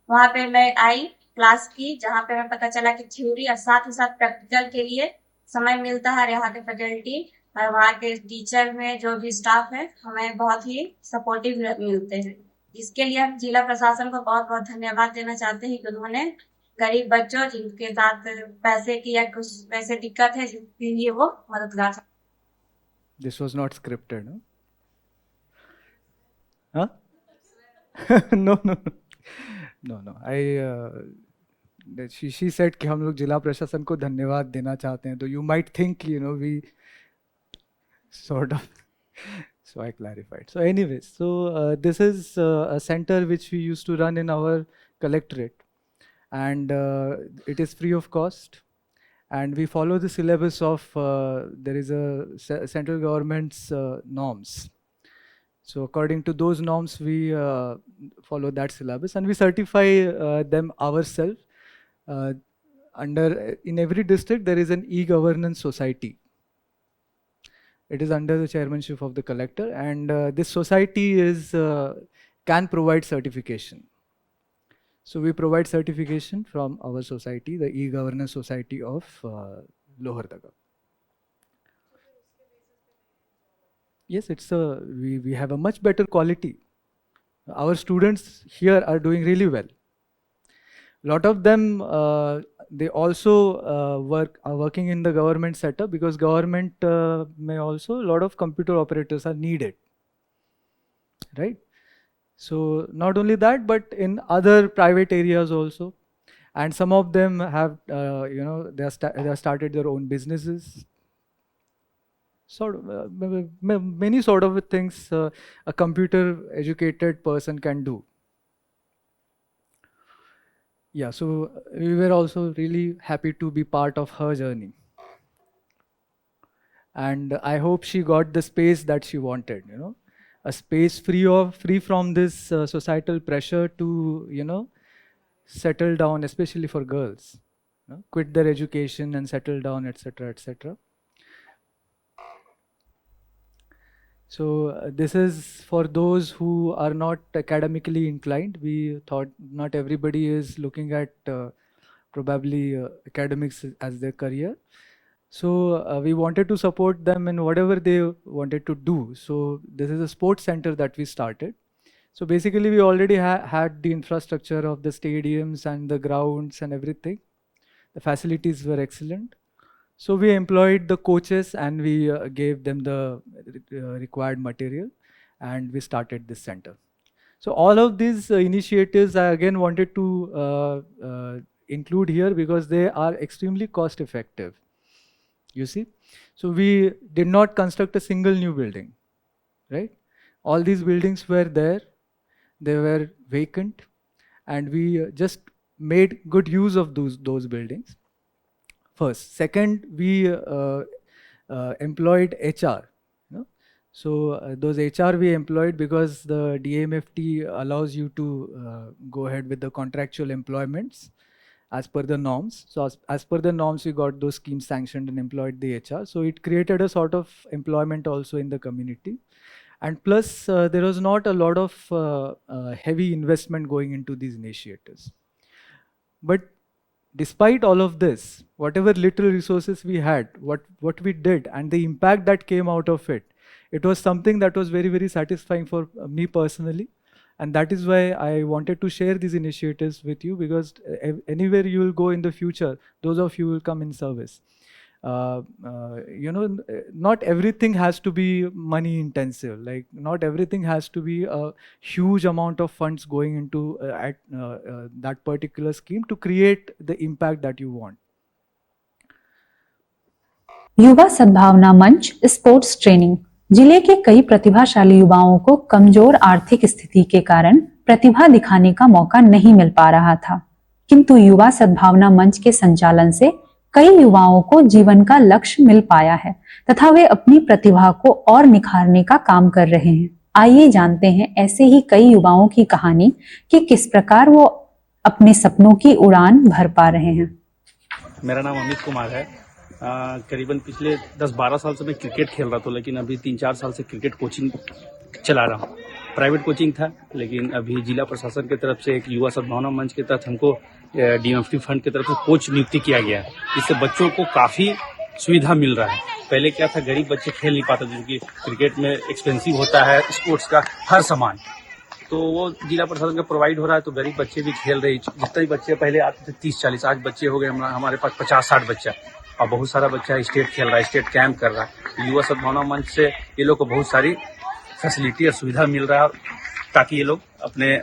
वहां पे मैं आई, क्लास की, जहाँ पे हमें पता चला कि थ्योरी और साथ ही साथ प्रैक्टिकल के लिए समय मिलता है। यहाँ के फैकल्टी और वहाँ के टीचर में जो भी स्टाफ है हमें बहुत ही सपोर्टिव मिलते हैं। इसके लिए हम जिला प्रशासन को बहुत बहुत धन्यवाद देना चाहते हैं कि उन्होंने गरीब बच्चों जिनके साथ पैसे की या कुछ वैसे दिक्कत है जिनके लिए वो मददगार। This was not scripted, no? Huh? No, no, no, no, no. She said कि हम लोग जिला प्रशासन को धन्यवाद देना चाहते हैं, तो you might think, we sort of. So I clarified. So anyways, this is a center which we used to run in our collectorate, and it is free of cost. And we follow the syllabus of, there is a central government's norms. So according to those norms, we follow that syllabus, and we certify them ourselves. In every district, there is an e-governance society. It is under the chairmanship of the collector, and this society can provide certification. So we provide certification from our society, the e-governance society of Lohardaga. Yes, we have a much better quality. Our students here are doing really well. A lot of them, they also are working in the government setup, because government may also, a lot of computer operators are needed, right? So not only that, but in other private areas also, and some of them have, they have started their own businesses. Sort of many sort of things a computer-educated person can do. Yeah, so we were also really happy to be part of her journey, and I hope she got the space that she wanted. A space free from this societal pressure to settle down, especially for girls, quit their education and settle down, etc., etc. So this is for those who are not academically inclined. We thought not everybody is looking at probably academics as their career. So we wanted to support them in whatever they wanted to do. So this is a sports center that we started. So basically we already had the infrastructure of the stadiums and the grounds and everything. The facilities were excellent. So we employed the coaches, and we gave them the required material, and we started this center. So all of these initiatives I again wanted to include here, because they are extremely cost effective. You see, so we did not construct a single new building, right? All these buildings were there, they were vacant, and we just made good use of those buildings. First. Second, we employed HR. So those HR we employed because the DMFT allows you to go ahead with the contractual employments as per the norms. So as per the norms, we got those schemes sanctioned and employed the HR. So it created a sort of employment also in the community. And plus, there was not a lot of heavy investment going into these initiatives. But despite all of this, whatever little resources we had, what we did, and the impact that came out of it, it was something that was very, very satisfying for me personally. And that is why I wanted to share these initiatives with you, because anywhere you will go in the future, those of you will come in service. Not everything has to be money intensive. Like not everything has to be a huge amount of funds going into that particular scheme to create the impact that you want. युवा सद्भावना मंच sports training. जिले के कई प्रतिभाशाली युवाओं को कमजोर आर्थिक स्थिति के कारण प्रतिभा दिखाने का मौका नहीं मिल पा रहा था, किंतु युवा सद्भावना मंच के संचालन से कई युवाओं को जीवन का लक्ष्य मिल पाया है तथा वे अपनी प्रतिभा को और निखारने का काम कर रहे हैं। आइए जानते हैं ऐसे ही कई युवाओं की कहानी कि किस प्रकार वो अपने सपनों की उड़ान भर पा रहे हैं। मेरा नाम अमित कुमार है। करीबन पिछले 10-12 साल से मैं क्रिकेट खेल रहा था, लेकिन अभी 3-4 साल से क्रिकेट कोचिंग चला रहा हूँ। प्राइवेट कोचिंग था, लेकिन अभी जिला प्रशासन की तरफ से एक युवा सद्भावना मंच के तहत हमको डीएमएफटी फंड की तरफ से कोच नियुक्ति किया गया है। इससे बच्चों को काफ़ी सुविधा मिल रहा है। पहले क्या था, गरीब बच्चे खेल नहीं पाते थे क्योंकि क्रिकेट में एक्सपेंसिव होता है स्पोर्ट्स का हर सामान, तो वो जिला प्रशासन का प्रोवाइड हो रहा है, तो गरीब बच्चे भी खेल रहे। जितने भी बच्चे पहले आते थे 30-40, आज बच्चे हो गए हमारे पास 50-60 बच्चा, और बहुत सारा बच्चा स्टेट खेल रहा है, स्टेट कैंप कर रहा है। युवा सद्भावना मंच से ये लोग को बहुत सारी फैसिलिटी और सुविधा मिल रहा है, ताकि ये लोग अपने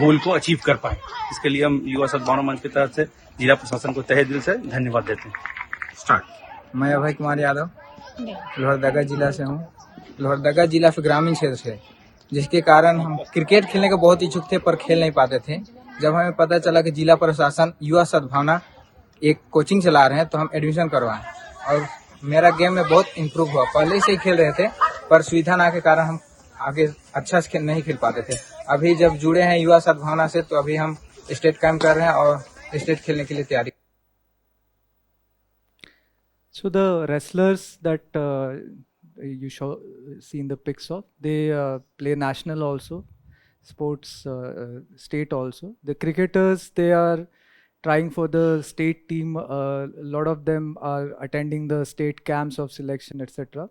गोल को अचीव कर पाए। इसके लिए हम युवा सद्भावना मंच की तरफ से जिला प्रशासन को तहे दिल से धन्यवाद देते हैं। स्टार्ट। मैं अभय कुमार यादव लोहरदगा जिला से हूँ। लोहरदगा जिला फिर ग्रामीण क्षेत्र से, जिसके कारण हम क्रिकेट खेलने के बहुत इच्छुक थे पर खेल नहीं पाते थे। जब हमें पता चला कि जिला प्रशासन युवा सद्भावना एक कोचिंग चला रहे हैं तो हम एडमिशन करवाएं, और मेरा गेम में बहुत इम्प्रूव हुआ। पहले से ही खेल रहे थे पर सुविधा ना के कारण हम आगे अच्छा से नहीं खेल पाते थे। अभी जब जुड़े हैं युवा सद्भावना से तो अभी हम स्टेट कैंप कर रहे हैं और स्टेट खेलने के लिए तैयारी। So the wrestlers that you see in the pics of, they play national also, sports state also. The cricketers, they are trying for the state team. A lot of them are attending the state camps of selection, etc.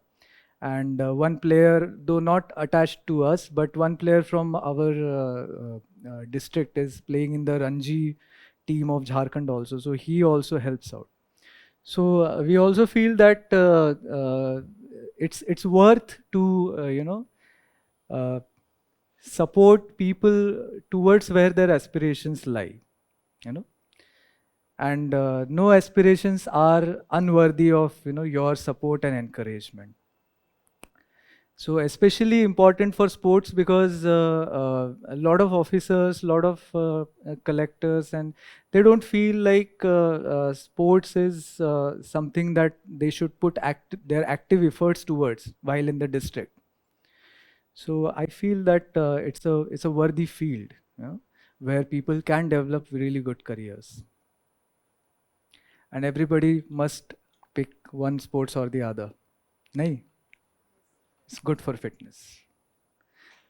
And one player, though not attached to us, but one player from our district is playing in the Ranji team of Jharkhand also. So he also helps out. So we also feel that it's worth to support people towards where their aspirations lie, and no aspirations are unworthy of your support and encouragement. So especially important for sports because a lot of officers, a lot of collectors, and they don't feel like sports is something that they should put their active efforts towards while in the district. So I feel that it's a worthy field, where people can develop really good careers. And everybody must pick one sports or the other. Nahi? It's good for fitness.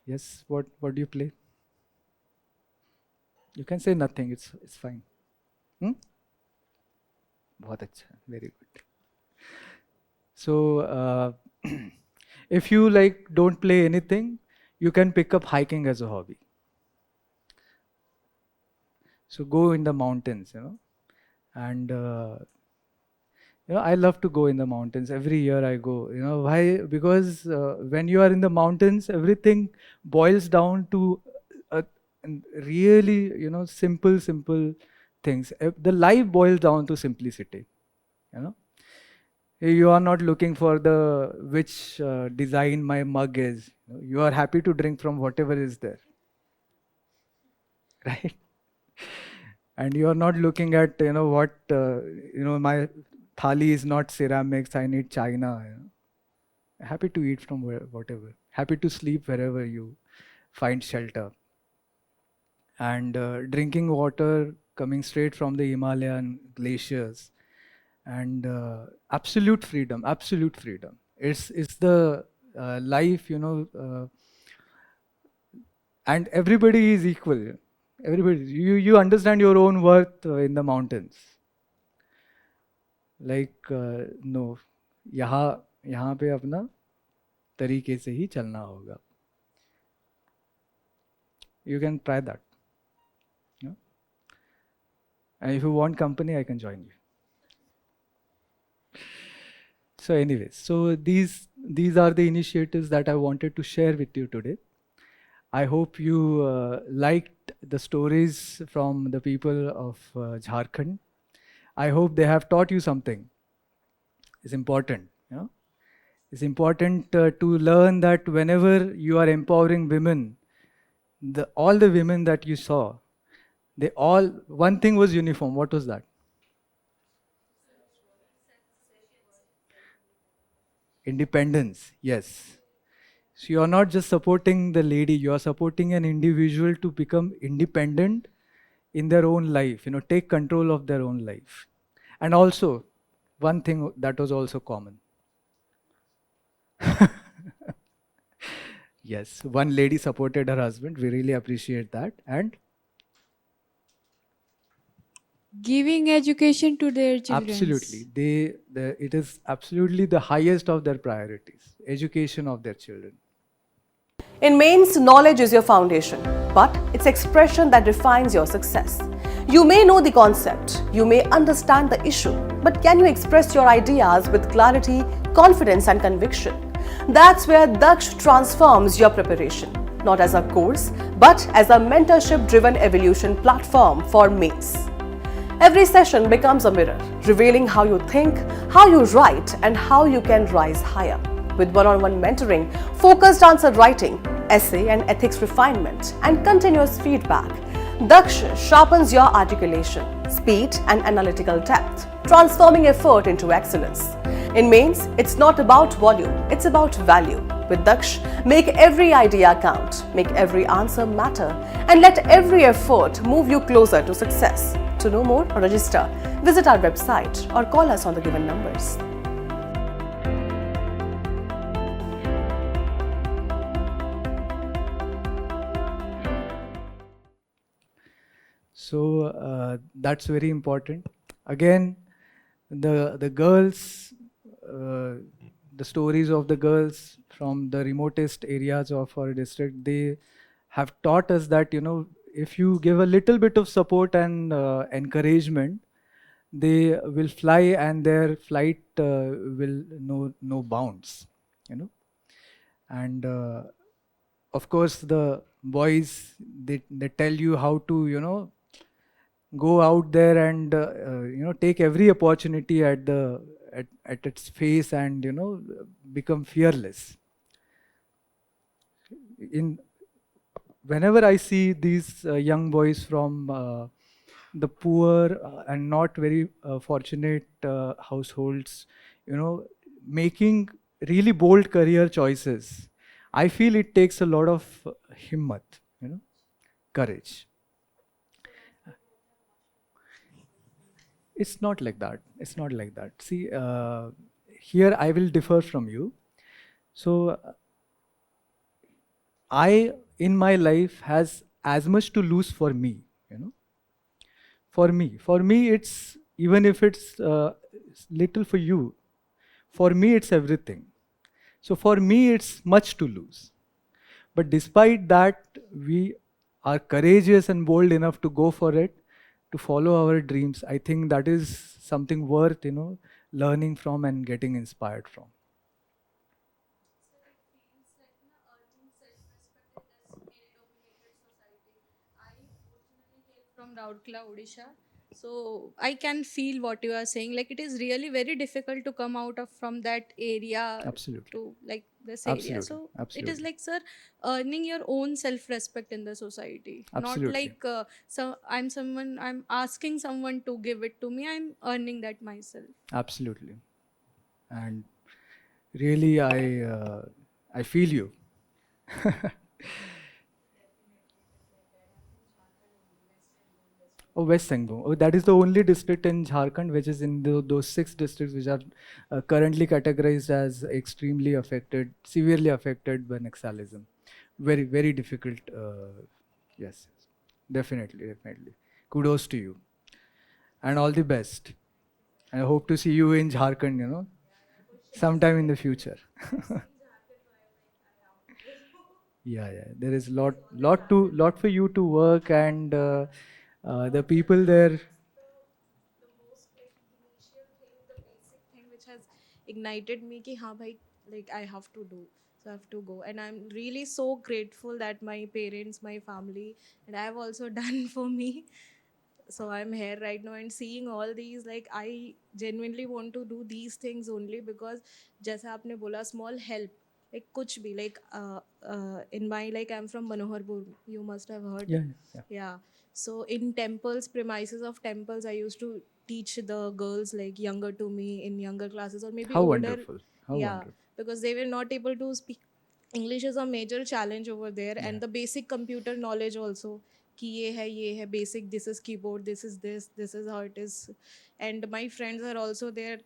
Yes, what do you play? You can say nothing, it's fine. बहुत अच्छा, very good. So if you don't play anything, you can pick up hiking as a hobby. So go in the mountains, and I love to go in the mountains. Every year I go. Why? Because when you are in the mountains, everything boils down to really, simple things. The life boils down to simplicity. You are not looking for which design my mug is. You are happy to drink from whatever is there, right? And you are not looking at what my thali is not ceramics, I need china. Happy to eat from whatever. Happy to sleep wherever you find shelter. And drinking water coming straight from the Himalayan glaciers. And absolute freedom. It's the life, and everybody is equal. Everybody, you understand your own worth in the mountains. No, यहाँ पे अपना तरीके से ही चलना होगा. You can try that. And if you want company, I can join you. So anyways, so these are the initiatives that I wanted to share with you today. I hope you liked the stories from the people of Jharkhand. I hope they have taught you something. It's important. It's important to learn that whenever you are empowering women, all the women that you saw, one thing was uniform. What was that? Independence, yes. So you are not just supporting the lady, you are supporting an individual to become independent in their own life, take control of their own life. And also, one thing that was also common. Yes, one lady supported her husband. We really appreciate that. And giving education to their children. Absolutely. It is absolutely the highest of their priorities, education of their children. In mains, knowledge is your foundation, but it's expression that defines your success. You may know the concept, you may understand the issue, but can you express your ideas with clarity, confidence and conviction? That's where Daksh transforms your preparation, not as a course, but as a mentorship-driven evolution platform for mains. Every session becomes a mirror, revealing how you think, how you write, and how you can rise higher. With one-on-one mentoring, focused answer writing, essay and ethics refinement, and continuous feedback, Daksh sharpens your articulation, speed, and analytical depth, transforming effort into excellence. In mains, it's not about volume, it's about value. With Daksh, make every idea count, make every answer matter, and let every effort move you closer to success. To know more or register, visit our website or call us on the given numbers. So that's very important. Again, the girls, the stories of the girls from the remotest areas of our district, they have taught us that, if you give a little bit of support and encouragement, they will fly and their flight will know no bounds, and of course the boys, they tell you how to go out there and take every opportunity at its face and become fearless. Whenever I see these young boys from the poor and not very fortunate households, making really bold career choices, I feel it takes a lot of himmat, courage. It's not like that. It's not like that. See, here I will differ from you. So, I, in my life, has as much to lose for me, For me, it's, even if it's little for you, for me, it's everything. So for me, it's much to lose. But despite that, we are courageous and bold enough to go for it, to follow our dreams. I think that is something worth, learning from and getting inspired from. From Raurkela, Odisha. So I can feel what you are saying. Like, it is really very difficult to come out of from that area. Absolutely. To like this Absolutely. area. So Absolutely. it is like, sir, earning your own self-respect in the society. Absolutely. Not like I'm asking someone to give it to me. I'm earning that myself. Absolutely. And really, I feel you. Oh, West Sangam. Oh, that is the only district in Jharkhand which is in those 6 districts which are currently categorized as extremely affected, severely affected by Naxalism. Very, very difficult. Yes, definitely. Kudos to you. And all the best. And I hope to see you in Jharkhand, sometime in the future. Yeah. There is lot for you to work, and the people there. Thing which has ignited me ki haan bhai, like I have to do, so I have to go. And I'm really so grateful that my parents, my family, and I have also done for me. So I'm here right now and seeing all these, like I genuinely want to do these things only because jaisa aapne bola, small help, like kuch bhi, like in my, like I'm from Manoharpur, you must have heard. Yeah. So in temples, premises of temples, I used to teach the girls like younger to me in younger classes, or maybe How older. wonderful. How Yeah, wonderful. because they were not able to speak English. Is a major challenge over there. And the basic computer knowledge also, कि ये है basic, this is keyboard, this is how it is. And my friends are also there,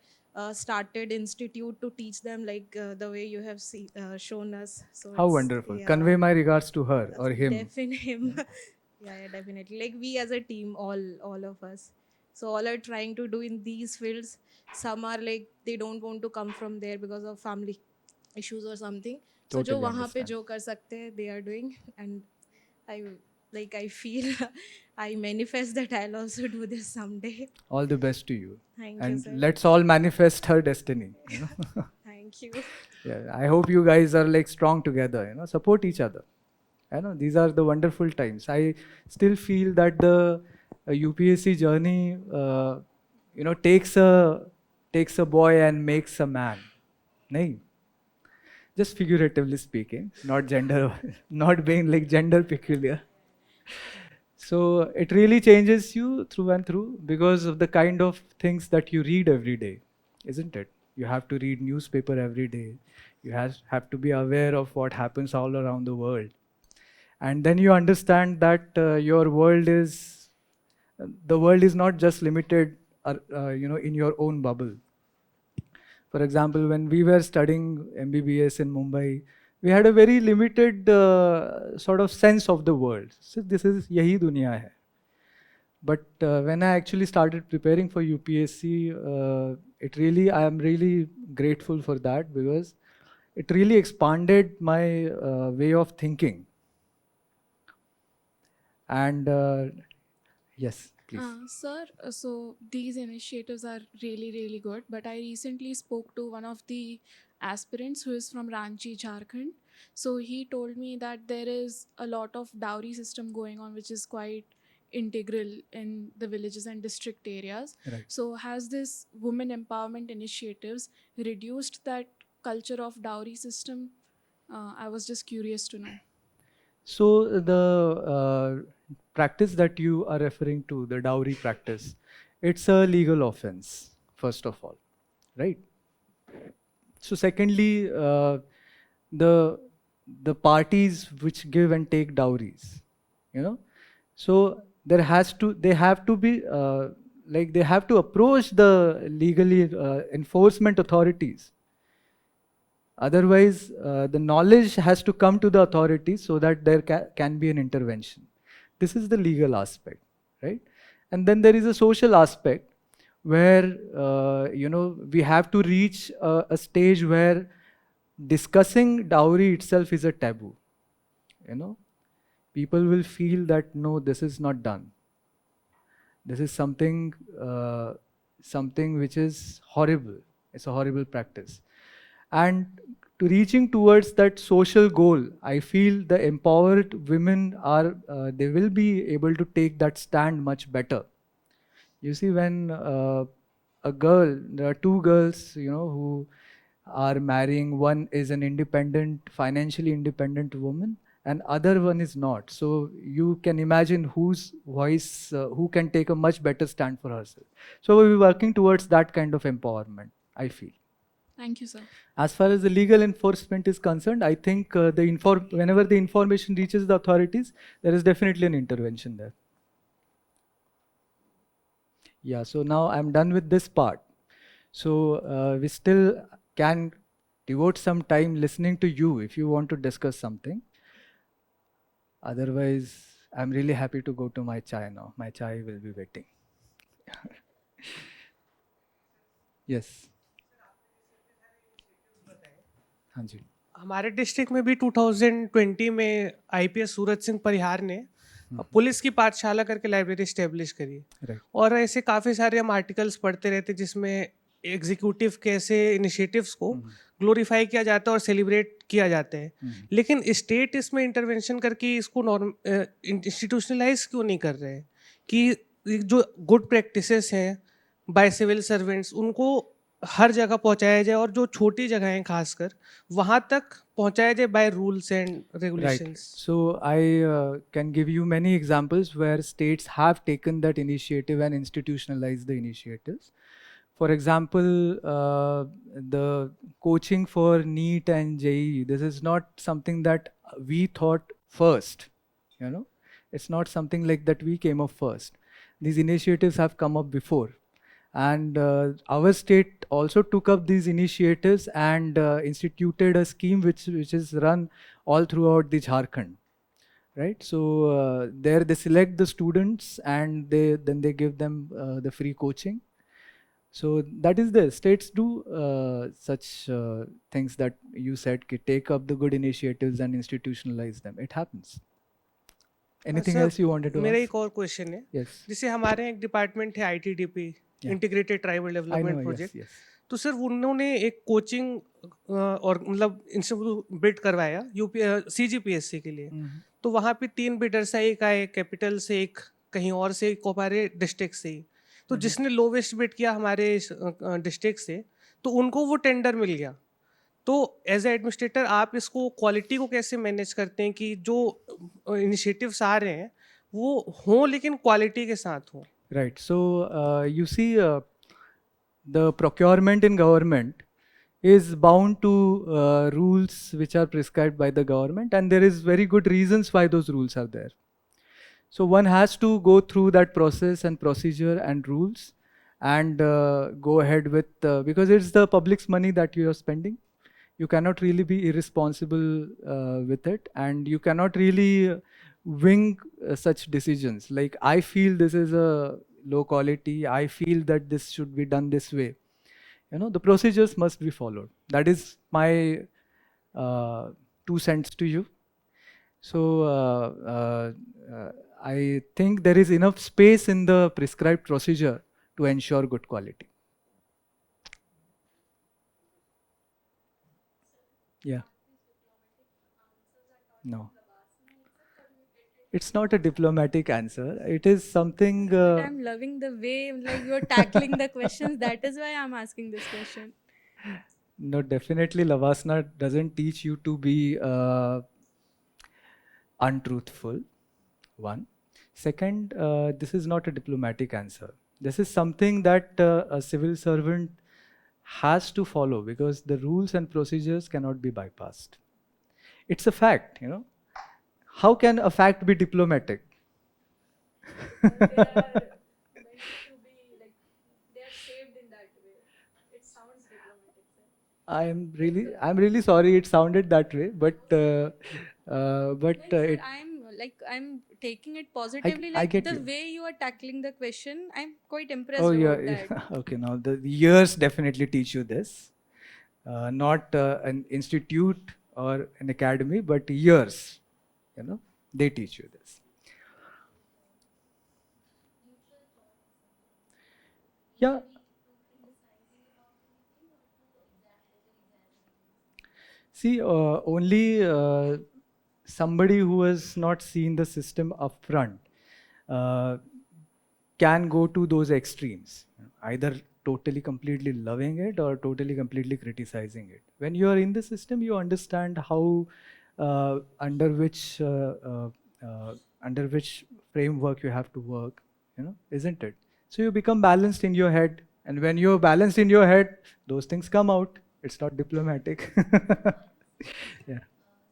started institute to teach them, like the way you have shown us. So How it's, wonderful. yeah, Convey my regards to her or him. definitely him. Yeah, definitely, like we as a team, all of us. So all are trying to do in these fields. Some are like they don't want to come from there because of family issues or something. So जो Totally वहाँ पे understand. जो कर सकते हैं, they are doing, and I I feel I manifest that I'll also do this someday. All the best to you. Thank you, And sir. let's all manifest her destiny. You know? Thank you. Yeah, I hope you guys are like strong together. You know, support each other. I know these are the wonderful times. I still feel that the UPSC journey, you know, takes a boy and makes a man. Nahin? Just figuratively speaking, not gender, not being like gender peculiar. So it really changes you through and through because of the kind of things that you read every day, isn't it? You have to read newspaper every day. You have to be aware of what happens all around the world. And then you understand that your world is, the world is not just limited, you know, in your own bubble. For example, when we were studying MBBS in Mumbai, we had a very limited sort of sense of the world. So this is yahi duniya hai. But when I actually started preparing for UPSC, I am really grateful for that because it really expanded my way of thinking. And yes, please. Sir, so these initiatives are really, really good. But I recently spoke to one of the aspirants who is from Ranchi, Jharkhand. So he told me that there is a lot of dowry system going on, which is quite integral in the villages and district areas. Right. So has this women empowerment initiatives reduced that culture of dowry system? I was just curious to know. So the practice that you are referring to, the dowry practice, it's a legal offense, first of all, right? So secondly, the parties which give and take dowries, you know, so they have to be like they have to approach the legally enforcement authorities. Otherwise, the knowledge has to come to the authorities so that there can be an intervention. This is the legal aspect, right? And then there is a social aspect where you know, we have to reach a stage where discussing dowry itself is a taboo. You know, people will feel that no, this is not done. This is something which is horrible. It's a horrible practice. And to reaching towards that social goal, I feel the empowered women are, they will be able to take that stand much better. You see, when there are two girls, you know, who are marrying, one is an independent, financially independent woman, and other one is not. So you can imagine whose voice, who can take a much better stand for herself. So we're working towards that kind of empowerment, I feel. Thank you, sir. As far as the legal enforcement is concerned, I think whenever the information reaches the authorities, there is definitely an intervention there. Yeah, so now I'm done with this part. So we still can devote some time listening to you if you want to discuss something. Otherwise, I'm really happy to go to my chai now. My chai will be waiting. Yes. हाँ जी. हमारे district में भी 2020 में IPS Suraj Singh Parihar ने police की पाठशाला करके library establish करी. और ऐसे काफ़ी सारे हम आर्टिकल्स पढ़ते रहते जिसमें एग्जीक्यूटिव के ऐसे इनिशिएटिव्स को ग्लोरीफाई किया जाता है और सेलिब्रेट किया जाता है. लेकिन स्टेट इसमें इंटरवेंशन करके इसको इंस्टीट्यूशनलाइज क्यों नहीं कर रहे हैं कि जो गुड प्रैक्टिसेस हैं बाय सिविल सर्वेंट्स उनको हर जगह पहुंचाया जाए और जो छोटी जगह हैं खासकर वहां तक पहुंचाया जाए by rules and regulations. So I can give you many examples where states have taken that initiative and institutionalized the initiatives. For example, the coaching for NEET and JEE, this is not something that we thought first, you know. It's not something like that we came up first. These initiatives have come up before. And our state also took up these initiatives and instituted a scheme which is run all throughout the Jharkhand. right? So there they select the students and then they give them the free coaching. So that is there. States do such things that you said, take up the good initiatives and institutionalize them. It happens. Anything sir else you wanted to मेरा ask? एक और question है Yes. जैसे हमारे यहाँ एक department है ITDP Yeah. Integrated tribal I development know. Project Yes. तो सर उन्होंने एक कोचिंग और मतलब इंस्टीट्यूट बिड करवाया CGPSC के लिए तो वहाँ पे 3 बिडर्स है एक आए कैपिटल से एक कहीं और से एक हमारे डिस्ट्रिक्ट से ही तो जिसने लोवेस्ट बिड किया हमारे डिस्ट्रिक्ट से तो उनको वो टेंडर मिल गया तो एज ए एडमिनिस्ट्रेटर आप इसको क्वालिटी को कैसे मैनेज करते हैं कि जो इनिशिएटिव्स आ रहे हैं वो हों लेकिन क्वालिटी के साथ हों Right. So you see, the procurement in government is bound to rules which are prescribed by the government, and there is very good reasons why those rules are there. So one has to go through that process and procedure and rules, and go ahead with because it's the public's money that you are spending. You cannot really be irresponsible with it, and you cannot really wing such decisions. Like, I feel this is a low quality, I feel that this should be done this way. You know, the procedures must be followed. That is my 2 cents to you. So I think there is enough space in the prescribed procedure to ensure good quality. Yeah. No. It's not a diplomatic answer. It is something. I'm loving the way like you're tackling the questions. That is why I'm asking this question. No, definitely Lavasana doesn't teach you to be untruthful. One. Second, this is not a diplomatic answer. This is something that a civil servant has to follow because the rules and procedures cannot be bypassed. It's a fact, you know. How can a fact be diplomatic? They are meant to be like they are shaped in that way. It sounds diplomatic, sir. I'm really sorry it sounded that way, but Sir, I'm taking it positively. I Like get the you. way you are tackling the question, I'm quite impressed Oh, about yeah. that. Okay, now the years definitely teach you this. Not an institute or an academy, but years, you know, they teach you this. Yeah. See, only somebody who has not seen the system upfront can go to those extremes, either totally completely loving it or totally completely criticizing it. When you are in the system, you understand how under which framework you have to work, you know, isn't it? So you become balanced in your head, and when you're balanced in your head, those things come out. It's not diplomatic. Yeah.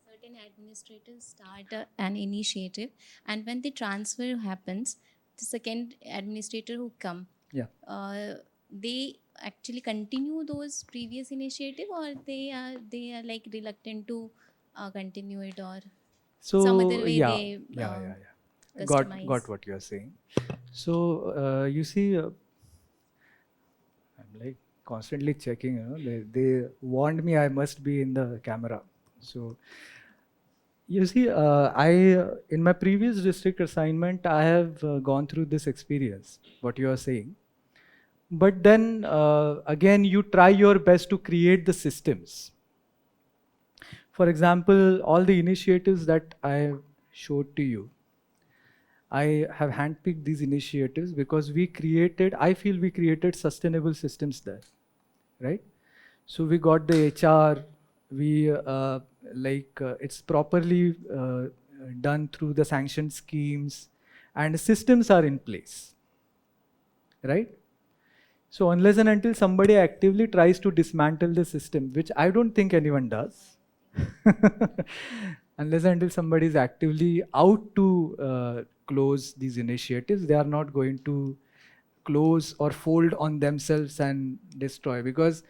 Certain administrators start an initiative, and when the transfer happens, the second administrator who come, they actually continue those previous initiative, or they are like reluctant to continue it, or some other way they customize. Got what you are saying. So you see, I'm like constantly checking. You know, they warned me I must be in the camera. So you see, in my previous district assignment, I have gone through this experience. What you are saying. But then again, you try your best to create the systems. For example, all the initiatives that I showed to you, I have handpicked these initiatives because I feel we created sustainable systems there, right? So we got the HR, it's properly done through the sanctioned schemes, and systems are in place, right? So unless and until somebody actively tries to dismantle the system, which I don't think anyone does, unless and until somebody is actively out to close these initiatives, they are not going to close or fold on themselves and destroy. Because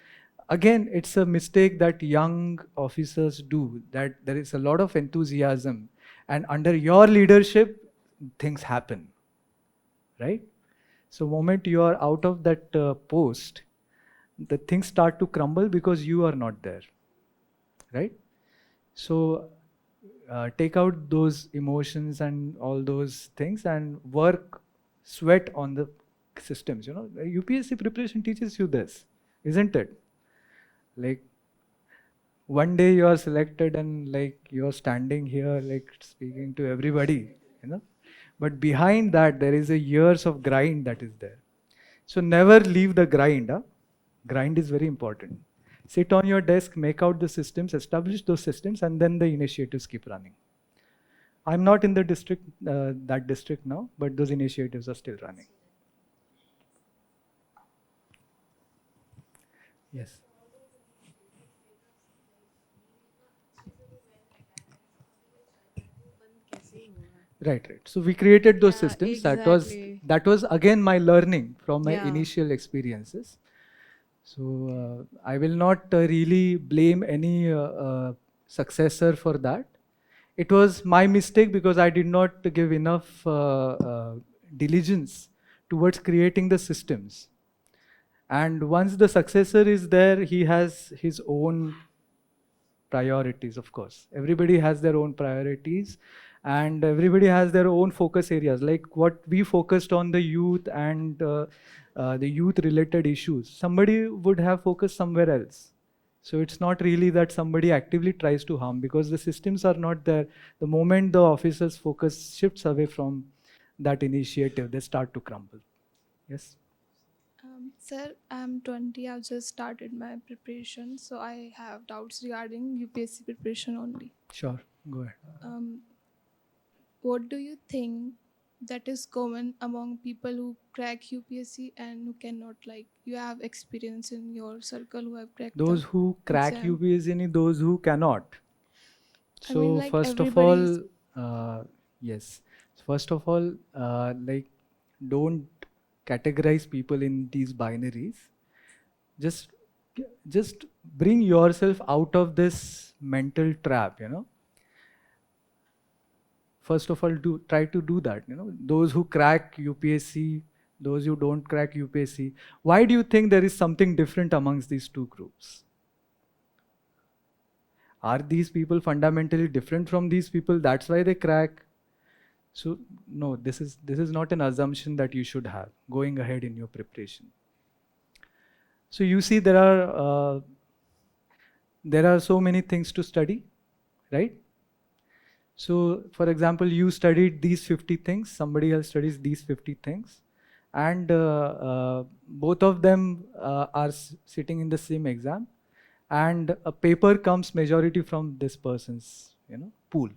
again, it's a mistake that young officers do, that there is a lot of enthusiasm And under your leadership, things happen, right? So moment you are out of that post, the things start to crumble because you are not there, right? So take out those emotions and all those things and work, sweat on the systems. You know, UPSC preparation teaches you this, isn't it? Like one day you are selected and like you're standing here like speaking to everybody, you know. But behind that there is a years of grind that is there. So never leave the grind. Huh? Grind is very important. Sit on your desk, make out the systems, establish those systems, and then the initiatives keep running. I'm not in the district, that district now, but those initiatives are still running. Yes. Right. So we created those systems. Exactly. That was again my learning from my initial experiences. So I will not really blame any successor for that. It was my mistake because I did not give enough diligence towards creating the systems. And once the successor is there, he has his own priorities, of course. Everybody has their own priorities and everybody has their own focus areas. Like what we focused on the youth and the youth related issues, somebody would have focused somewhere else. So it's not really that somebody actively tries to harm because the systems are not there. The moment the officer's focus shifts away from that initiative, they start to crumble. Yes? Sir, I'm 20. I've just started my preparation, so I have doubts regarding UPSC preparation only. Sure, go ahead. What do you think that is common among people who crack UPSC and who cannot? Like you have experience in your circle who have cracked Those the who crack exam. UPSC and those who cannot. I mean, So like first of everybody's. all, yes. First of all, like don't categorize people in these binaries. Just, just bring yourself out of this mental trap. You know. First of all, try to do that. You know, those who crack UPSC, those who don't crack UPSC. Why do you think there is something different amongst these two groups? Are these people fundamentally different from these people? That's why they crack. So no, this is not an assumption that you should have going ahead in your preparation. So you see, there are so many things to study, right? So for example, you studied these 50 things. Somebody else studies these 50 things, and both of them are sitting in the same exam, and a paper comes majority from this person's pool.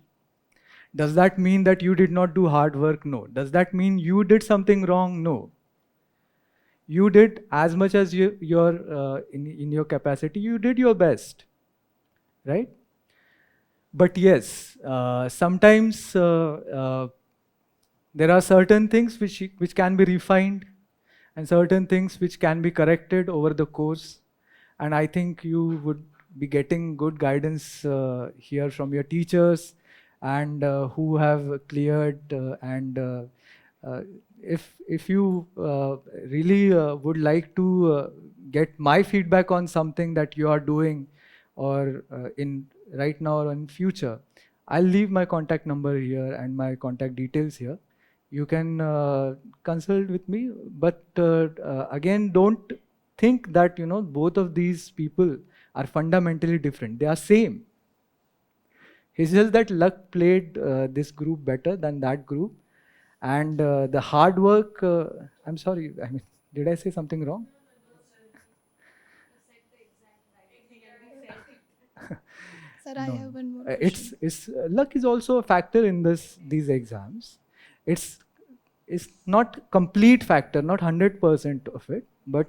Does that mean that you did not do hard work? No. Does that mean you did something wrong? No. You did as much as in your capacity. You did your best, right? But yes, sometimes there are certain things which can be refined, and certain things which can be corrected over the course. And I think you would be getting good guidance here from your teachers and who have cleared if you really would like to get my feedback on something that you are doing or in right now or in future, I'll leave my contact number here and my contact details here. You can consult with me, but again, don't think that both of these people are fundamentally different. They are same. It's just that luck played this group better than that group, and the hard work. I'm sorry. I mean, did I say something wrong? Sir, No. I have one more question. It's luck is also a factor in these exams. It's not complete factor, not 100% of it, but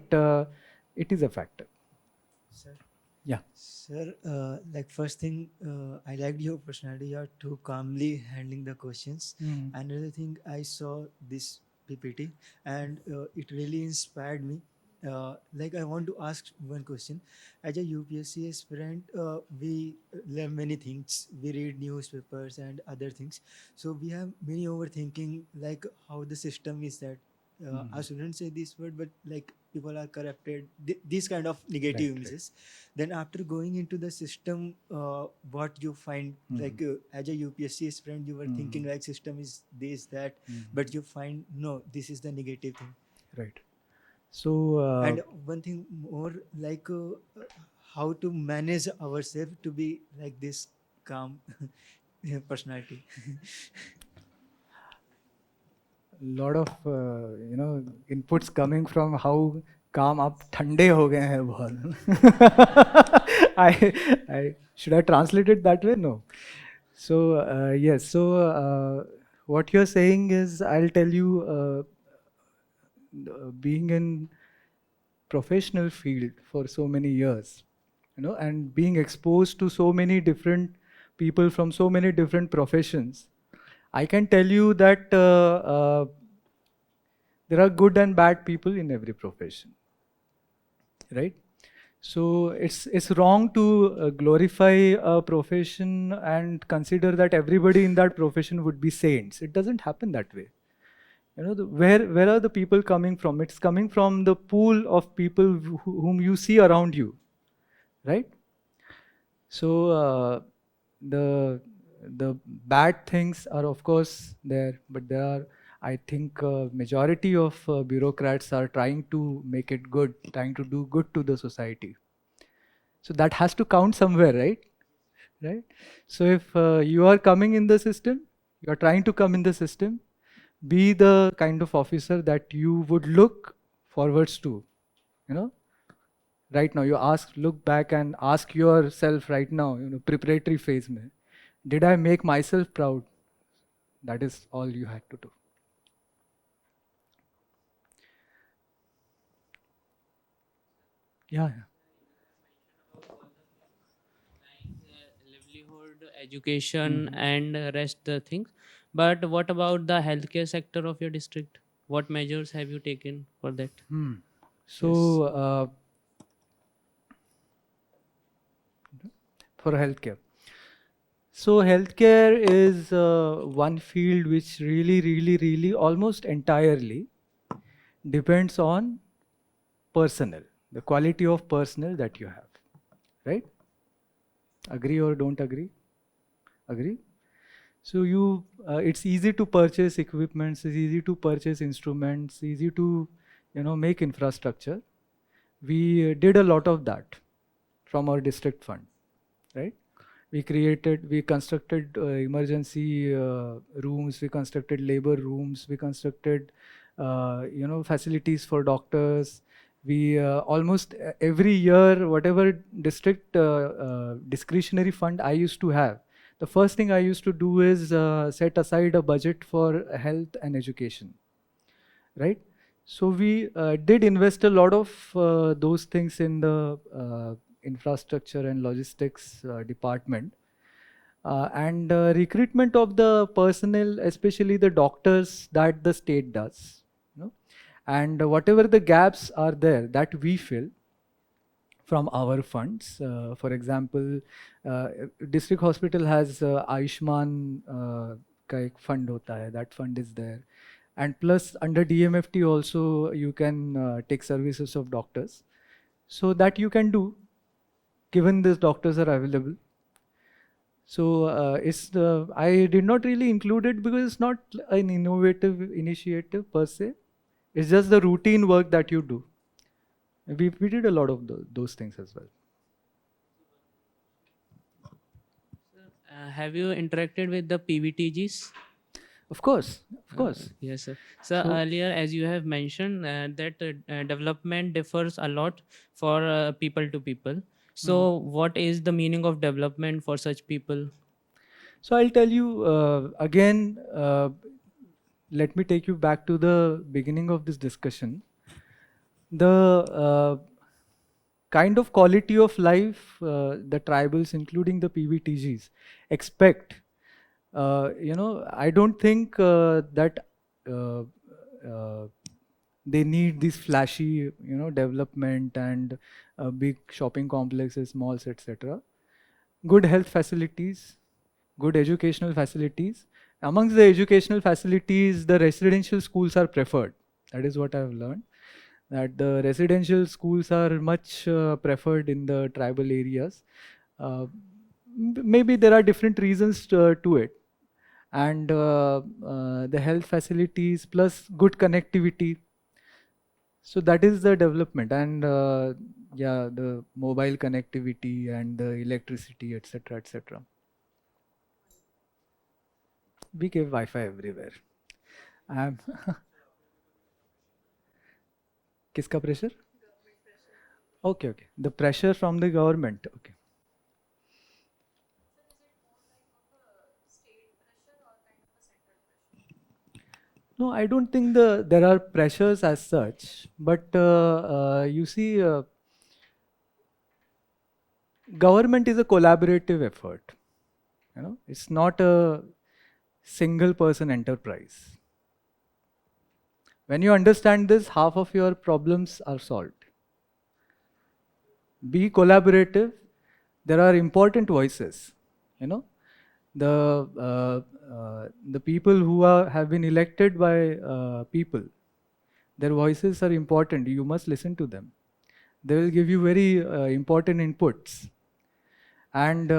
it is a factor. Sir. Yeah. Sir, like first thing, I liked your personality. You are too calmly handling the questions. Mm. Another thing, I saw this PPT and it really inspired me. like I want to ask one question. As a UPSC aspirant, we learn many things. We read newspapers and other things. So we have many overthinking, like how the system is that. I shouldn't say this word, but like people are corrupted. These kind of negative images. Then after going into the system, what you find, like as a UPSC aspirant, you were thinking like system is this that, but you find no, this is the negative thing. Right. So And one thing more, like how to manage ourselves to be like this calm personality. lot of inputs coming from how काम आप ठंडे हो गए हैं बहुत. I should I translate it that way? No. So yes. So what you're saying is, I'll tell you, being in professional field for so many years, and being exposed to so many different people from so many different professions, I can tell you that there are good and bad people in every profession, right? So it's wrong to glorify a profession and consider that everybody in that profession would be saints. It doesn't happen that way. Where are the people coming from? It's coming from the pool of people whom you see around you, right? So the bad things are of course there, but there are, I think, majority of bureaucrats are trying to make it good, trying to do good to the society. So that has to count somewhere, right? Right. So if you are coming in the system, you are trying to come in the system, be the kind of officer that you would look forwards to. Right now, look back and ask yourself right now, preparatory phase mein, did I make myself proud? That is all you had to do. Yeah. Livelihood, education, and rest the things. But what about the healthcare sector of your district? What measures have you taken for that? So for healthcare. So healthcare is one field which really almost entirely depends on personnel, the quality of personnel that you have, right? Agree or don't agree? Agree? So it's easy to purchase equipments, it's easy to purchase instruments, easy to, make infrastructure. We did a lot of that from our district fund, right? We constructed emergency rooms, we constructed labor rooms, we constructed, facilities for doctors. We almost every year, whatever district discretionary fund I used to have, the first thing I used to do is set aside a budget for health and education, right? So we did invest a lot of those things in the infrastructure and logistics department. And recruitment of the personnel, especially the doctors, that the state does. And whatever the gaps are there, that we fill from our funds. For example, district hospital has Ayushman ka ek fund hota hai, that fund is there. And plus under DMFT also you can take services of doctors. So that you can do, given these doctors are available. So I did not really include it because it's not an innovative initiative per se. It's just the routine work that you do. We did a lot of those things as well. Have you interacted with the PVTGs? Of course. Yes, sir. So earlier, as you have mentioned, that development differs a lot for people to people. So what is the meaning of development for such people? So I'll tell you again, let me take you back to the beginning of this discussion. The kind of quality of life the tribals, including the PVTGs, expect, I don't think that They need this flashy, development and big shopping complexes, malls, etc. Good health facilities, good educational facilities. Amongst the educational facilities, the residential schools are preferred. That is what I've learned. That the residential schools are much preferred in the tribal areas. Maybe there are different reasons to it. And the health facilities plus good connectivity. So that is the development, and yeah, the mobile connectivity and the electricity, etc., etc. We give Wi-Fi everywhere. किसका pressure? Okay, okay. The pressure from the government. Okay. No, I don't think there are pressures as such, but you see, government is a collaborative effort. It's not a single person enterprise. When you understand this, half of your problems are solved. Be collaborative. There are important voices. The people who have been elected by people, their voices are important. You must listen to them. They will give you very important inputs. And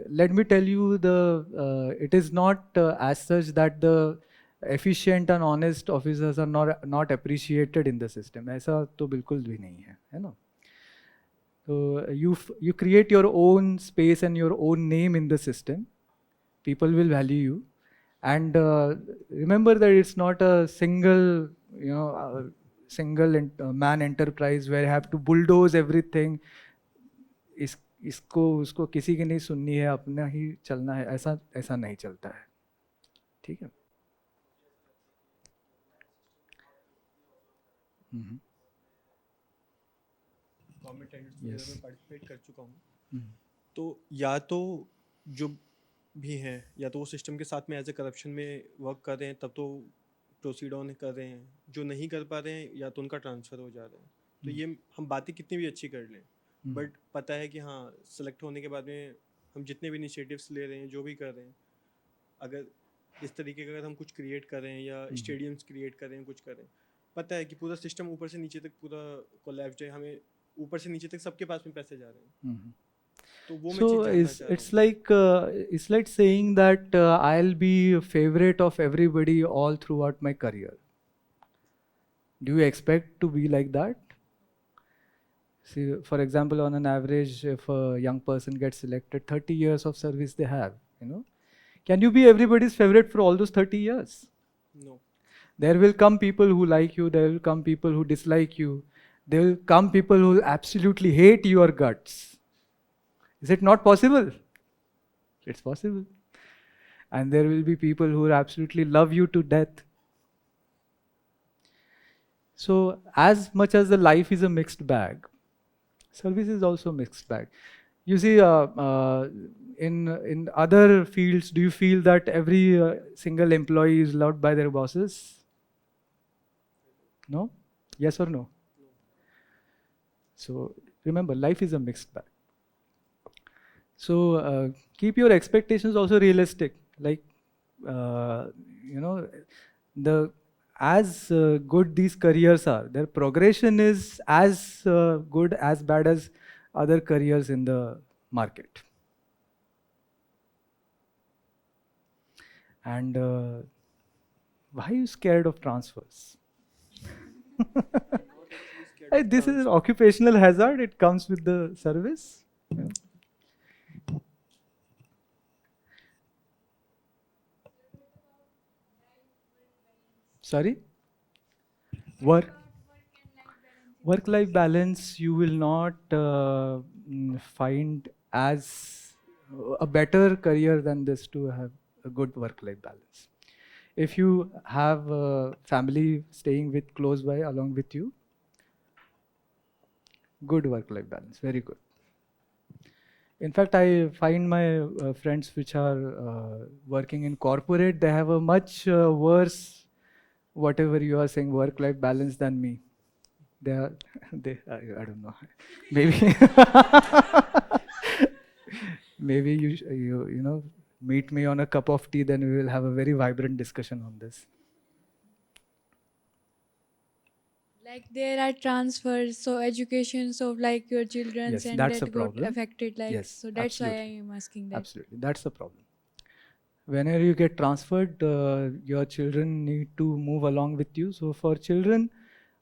let me tell you, it is not as such that the efficient and honest officers are not appreciated in the system. ऐसा तो बिल्कुल भी नहीं है ना? So you create your own space and your own name in the system. People will value you, and remember that it's not a single, man enterprise where you have to bulldoze everything. इसको उसको किसी की नहीं सुननी है, अपना ही चलना है, ऐसा नहीं चलता है. ठीक है. गवर्नमेंट टेंडर्स में पार्टिसिपेट कर चुका हूँ. तो या तो जो भी हैं, या तो वो सिस्टम के साथ में एज ए करप्शन में वर्क कर रहे हैं, तब तो प्रोसीड ऑन कर रहे हैं. जो नहीं कर पा रहे हैं, या तो उनका ट्रांसफ़र हो जा रहा है. तो ये हम बातें कितनी भी अच्छी कर लें, बट पता है कि हाँ, सेलेक्ट होने के बाद में हम जितने भी इनिशिएटिव्स ले रहे हैं, जो भी कर रहे हैं, अगर इस तरीके का अगर हम कुछ क्रिएट कर रहे हैं या स्टेडियम्स क्रिएट कर रहे हैं, कुछ कर रहे हैं, पता है कि पूरा सिस्टम ऊपर से नीचे तक पूरा कोलैप्स है. हमें ऊपर से नीचे तक सबके पास में पैसे जा रहे हैं. तो वो So it's like saying that I'll be a favorite of everybody all throughout my career. Do you expect to be like that? See, for example, on an average, if a young person gets selected, 30 years of service they have, Can you be everybody's favorite for all those 30 years? No. There will come people who like you, there will come people who dislike you, there will come people who will absolutely hate your guts. Is it not possible? It's possible. And there will be people who will absolutely love you to death. So as much as the life is a mixed bag, service is also a mixed bag. You see, in other fields, do you feel that every single employee is loved by their bosses? No? Yes or no? So remember, life is a mixed bag. So keep your expectations also realistic. Like, as good these careers are, their progression is as good, as bad as other careers in the market. And why are you scared of transfers? This is an occupational hazard. It comes with the service. Sorry? Work-life balance, you will not find as a better career than this to have a good work-life balance. If you have a family staying with close by along with you, good work-life balance, very good. In fact, I find my friends which are working in corporate, they have a much worse whatever you are saying, work-life balance than me. I don't know. Maybe, maybe you know, meet me on a cup of tea, then we will have a very vibrant discussion on this. Like there are transfers, so educations of like your children's, Yes, and that's a that got problem. affected. Like Yes, so that's why I absolutely. am asking that. Absolutely, that's the problem. Whenever you get transferred, your children need to move along with you. So for children,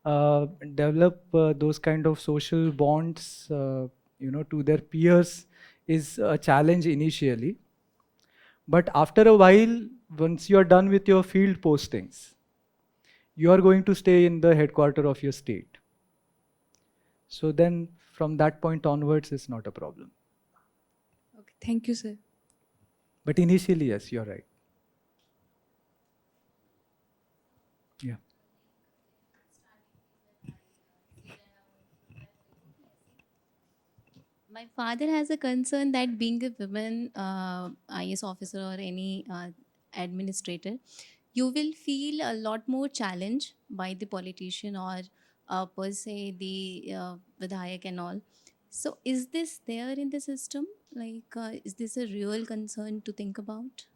develop those kind of social bonds, you know, to their peers is a challenge initially. But after a while, once you are done with your field postings, you are going to stay in the headquarters of your state. So then from that point onwards, it's not a problem. Okay, thank you, sir. But initially, yes, you're right. Yeah. My father has a concern that being a woman IAS officer or any administrator, you will feel a lot more challenge by the politician or per se the Vidhayak and all. So is this there in the system? Like, is this a real concern to think about?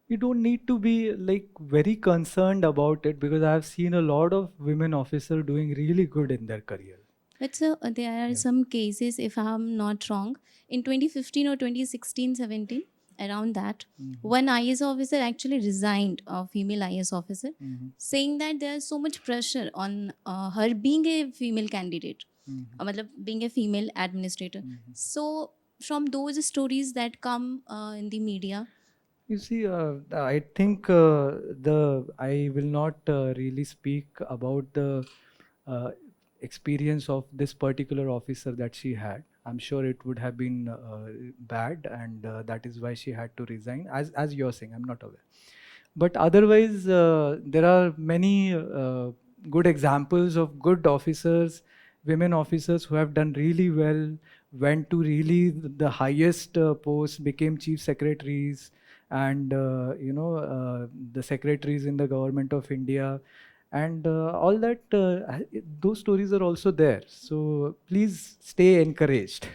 You don't need to be like very concerned about it, because I have seen a lot of women officers doing really good in their career. But so there are some cases, if I'm not wrong, in 2015 or 2016-17, around that, one IAS officer actually resigned, a female IAS officer, saying that there's so much pressure on her being a female candidate, matlab being a female administrator. So from those stories that come in the media, You see, I think I will not really speak about the experience of this particular officer that she had. I'm sure it would have been bad, and that is why she had to resign. As you're saying, I'm not aware. But otherwise, there are many good examples of good officers, women officers who have done really well, went to really the highest posts, became chief secretaries, and the secretaries in the government of India, and all that. Those stories are also there. So please stay encouraged.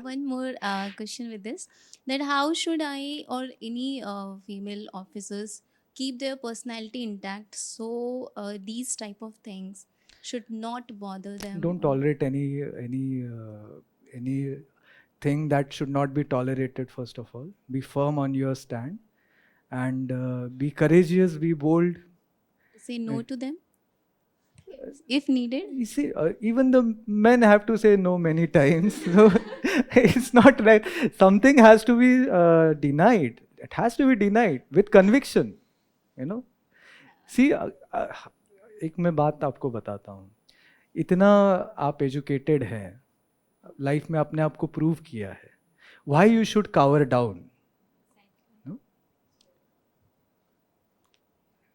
one more question with this, that how should I or any female officers keep their personality intact so these type of things should not bother them? Don't tolerate any thing that should not be tolerated. First of all, be firm on your stand, and be courageous, be bold. Say no to them if needed. You see, even the men have to say no many times. So it's not right. Something has to be denied. It has to be denied with conviction. You know. See, एक मैं बात आपको बताता हूँ. इतना आप educated हैं, life में अपने आप को प्रूव किया है. Why you should cower down? No?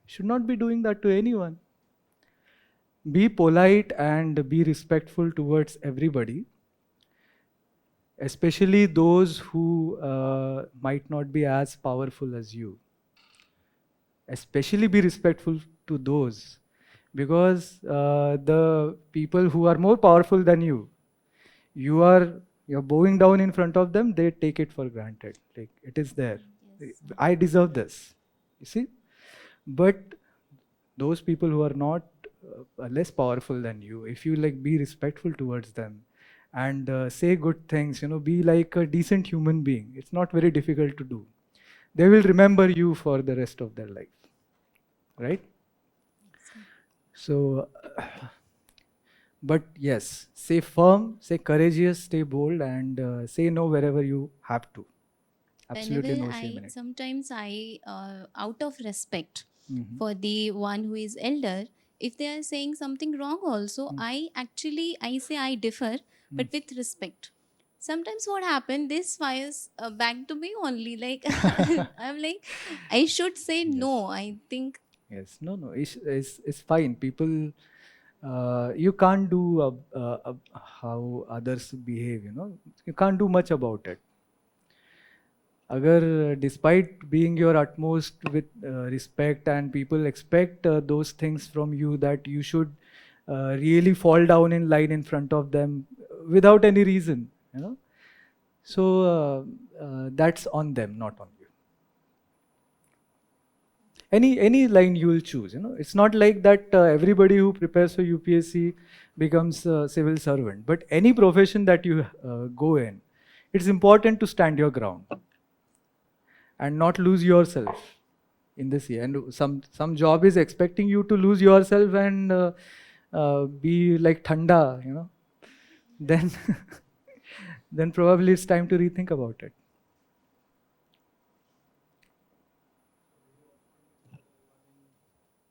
Should not be doing that to anyone. Be polite and be respectful towards everybody, especially those who might not be as powerful as you. Especially be respectful to those, because the people who are more powerful than you, you're bowing down in front of them, they take it for granted. Like, it is there. Yes. I deserve this. You see? But those people who are not less powerful than you, if you like be respectful towards them and say good things, be like a decent human being. It's not very difficult to do. They will remember you for the rest of their life. Right? So, but yes, stay firm, stay courageous, stay bold, and say no wherever you have to. Absolutely Whenever no shame in it. Sometimes I, out of respect for the one who is elder, if they are saying something wrong also, I say I differ, but with respect. Sometimes what happened, this fires back to me only. Like, I'm like, I should say no. I think. Yes, no, it's fine. People, you can't do how others behave, you can't do much about it. agar despite being your utmost with respect and people expect those things from you, that you should really fall down in line in front of them without any reason, you know. So that's on them, not on you. Any line you will choose, you know. It's not like that everybody who prepares for UPSC becomes a civil servant, but any profession that you go in, it's important to stand your ground and not lose yourself in this year. And some job is expecting you to lose yourself and be like thanda, you know. Then then probably it's time to rethink about it.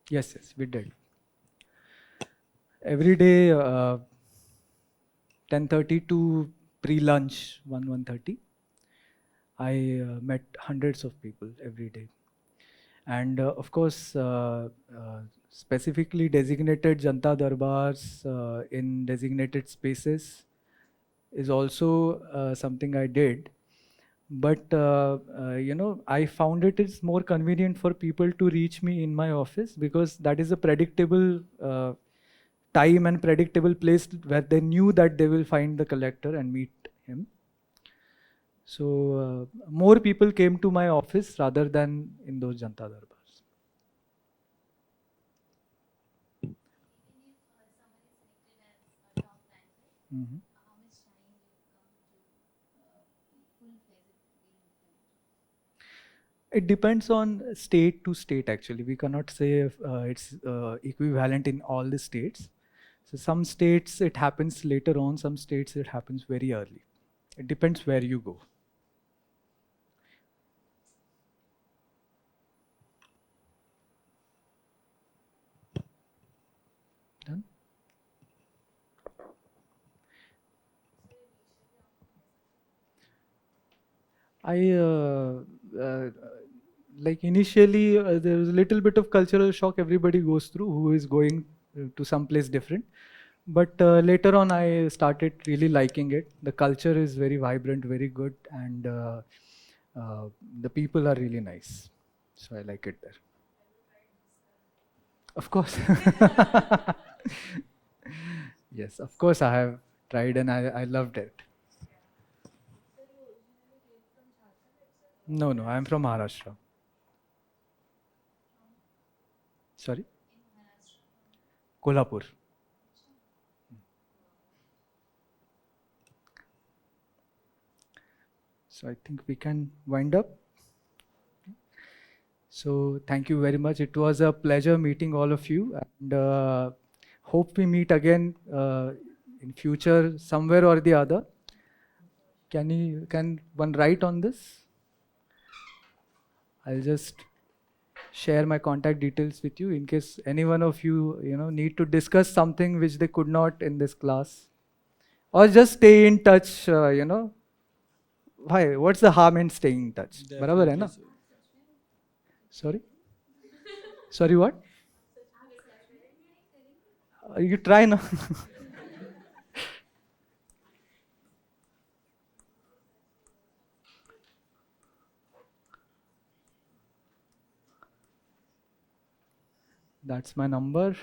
Yes, we did. Every day, 10:30 to pre-lunch, 1:30. I met hundreds of people every day. And of course, specifically designated Janta Darbars in designated spaces is also something I did. But you know, I found it is more convenient for people to reach me in my office, because that is a predictable time and predictable place where they knew that they will find the collector and meet him. So more people came to my office rather than in those Janta Darbars. Mm-hmm. It depends on state to state, actually. We cannot say if, it's equivalent in all the states. So some states it happens later on, some states it happens very early. It depends where you go. Done? Like initially there was a little bit of cultural shock everybody goes through who is going to some place different. But later on I started really liking it. The culture is very vibrant, very good, and the people are really nice. So I like it there. Of course. Yes, of course I have tried and I loved it. No, I'm from Maharashtra. Sorry? Kolhapur. So I think we can wind up. So thank you very much. It was a pleasure meeting all of you, and hope we meet again in future somewhere or the other. Can one write on this? I'll just share my contact details with you in case any one of you need to discuss something which they could not in this class, or just stay in touch. Why? What's the harm in staying in touch? Barabar hai na? Sorry, what? You try now. That's my number.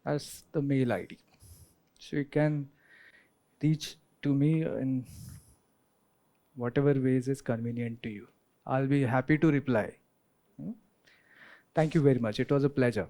That's the mail ID. So you can reach to me in whatever ways is convenient to you. I'll be happy to reply. Thank you very much. It was a pleasure.